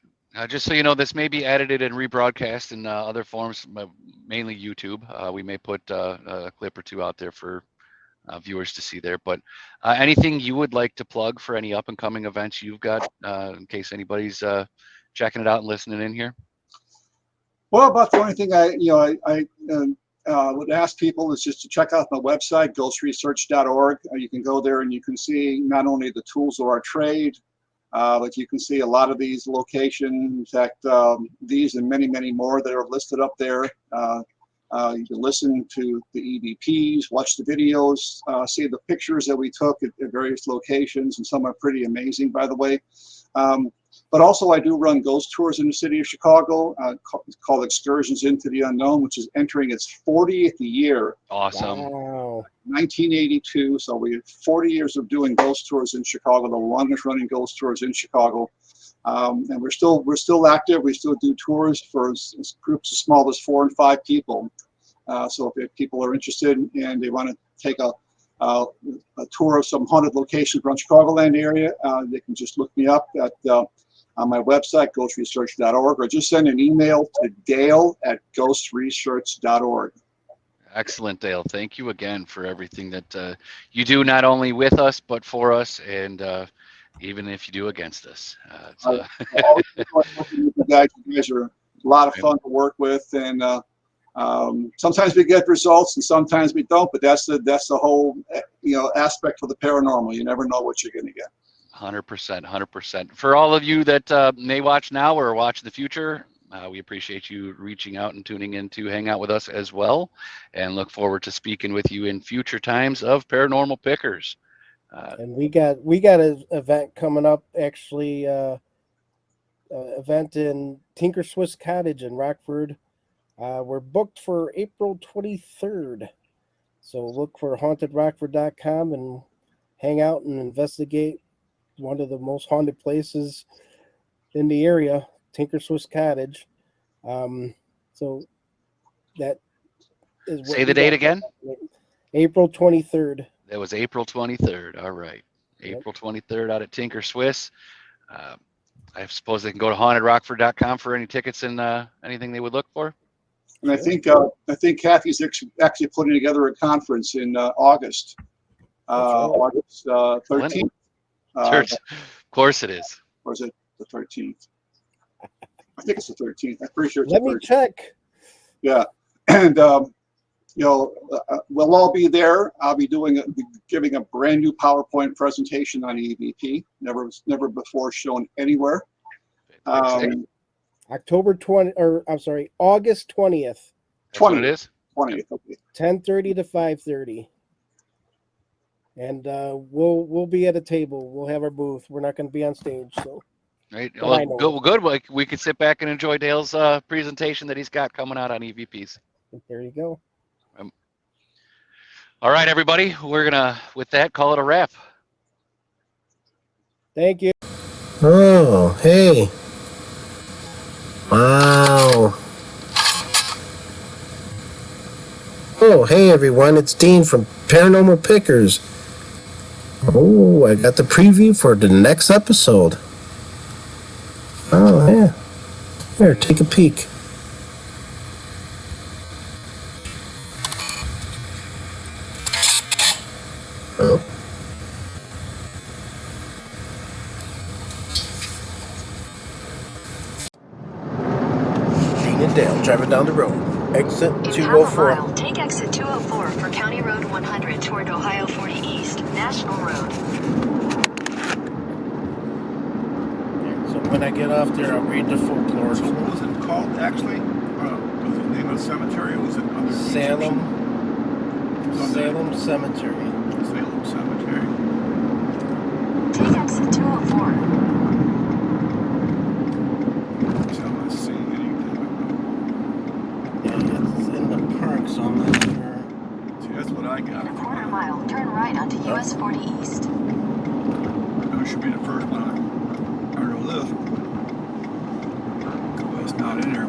Just so you know, this may be edited and rebroadcast in other forms, mainly YouTube. We may put a clip or two out there for viewers to see there. But anything you would like to plug for any up and coming events you've got, in case anybody's checking it out and listening in here? Well, about the only thing I would ask people is just to check out my website, ghostresearch.org. You can go there and you can see not only the tools of our trade, but you can see a lot of these locations. In fact, these and many, many more that are listed up there. You can listen to the EVPs, watch the videos, see the pictures that we took at various locations, and some are pretty amazing, by the way. But also, I do run ghost tours in the city of Chicago, called Excursions into the Unknown, which is entering its 40th year. Awesome. Wow. 1982. So we have 40 years of doing ghost tours in Chicago, the longest running ghost tours in Chicago. And we're still active. We still do tours for groups as small as 4 and 5 people. So if people are interested and they want to take a tour of some haunted locations around Chicagoland area, they can just look me up at on my website, ghostresearch.org, or just send an email to dale@ghostresearch.org. Excellent, Dale. Thank you again for everything that you do, not only with us, but for us, and even if you do against us. You guys are a lot of fun to work with, and sometimes we get results and sometimes we don't, but that's the whole aspect of the paranormal. You never know what you're going to get. 100%. For all of you that may watch now or watch in the future, we appreciate you reaching out and tuning in to hang out with us as well, and look forward to speaking with you in future times of Paranormal Pickers. And we got an event coming up, actually, event in Tinker Swiss Cottage in Rockford. We're booked for April 23rd. So look for hauntedrockford.com and hang out and investigate one of the most haunted places in the area, Tinker Swiss Cottage. So that is what Say the we date got. again. April 23rd. That was April 23rd. All right. Yep. April 23rd out at Tinker Swiss. I suppose they can go to hauntedrockford.com for any tickets and anything they would look for. And Sure. I think Kathy's actually putting together a conference in August. Right. August 13th. Of course it is. Or is it the 13th? I think it's the 13th. I'm pretty sure it's Let the me 13th. check. Yeah, and we'll all be there. I'll be giving a brand new PowerPoint presentation on EVP. Never before shown anywhere. October 20, or I'm sorry, August 20th. That's what it is. 20th. Okay. 10:30 to 5:30. And we'll be at a table. We'll have our booth. We're not going to be on stage. So Right. But I Well, know. good. We could sit back and enjoy Dale's presentation that he's got coming out on EVPs. there you go. All right, everybody. We're gonna, with that, call it a wrap. Thank you. Oh, hey. Wow. Oh, hey everyone, it's Dean from Paranormal Pickers. Oh, I got the preview for the next episode. Oh, yeah. Here, take a peek. Oh. Dean and Dale driving down the road. Exit In 204. half a mile, take exit 204 for County Road 100 toward Ohio 40 East, National Road. So when I get off there, I'll read the folklore. So what was it called actually? Was it the name of the cemetery or was it other Salem Cemetery. Salem Cemetery. Take exit 204. So I'm not seeing anything. Yeah, it's in the park, so I'm not sure. See, that's what I got. In a quarter mile, turn right onto US 40 East. That should be the first one. I know this. It's not in there.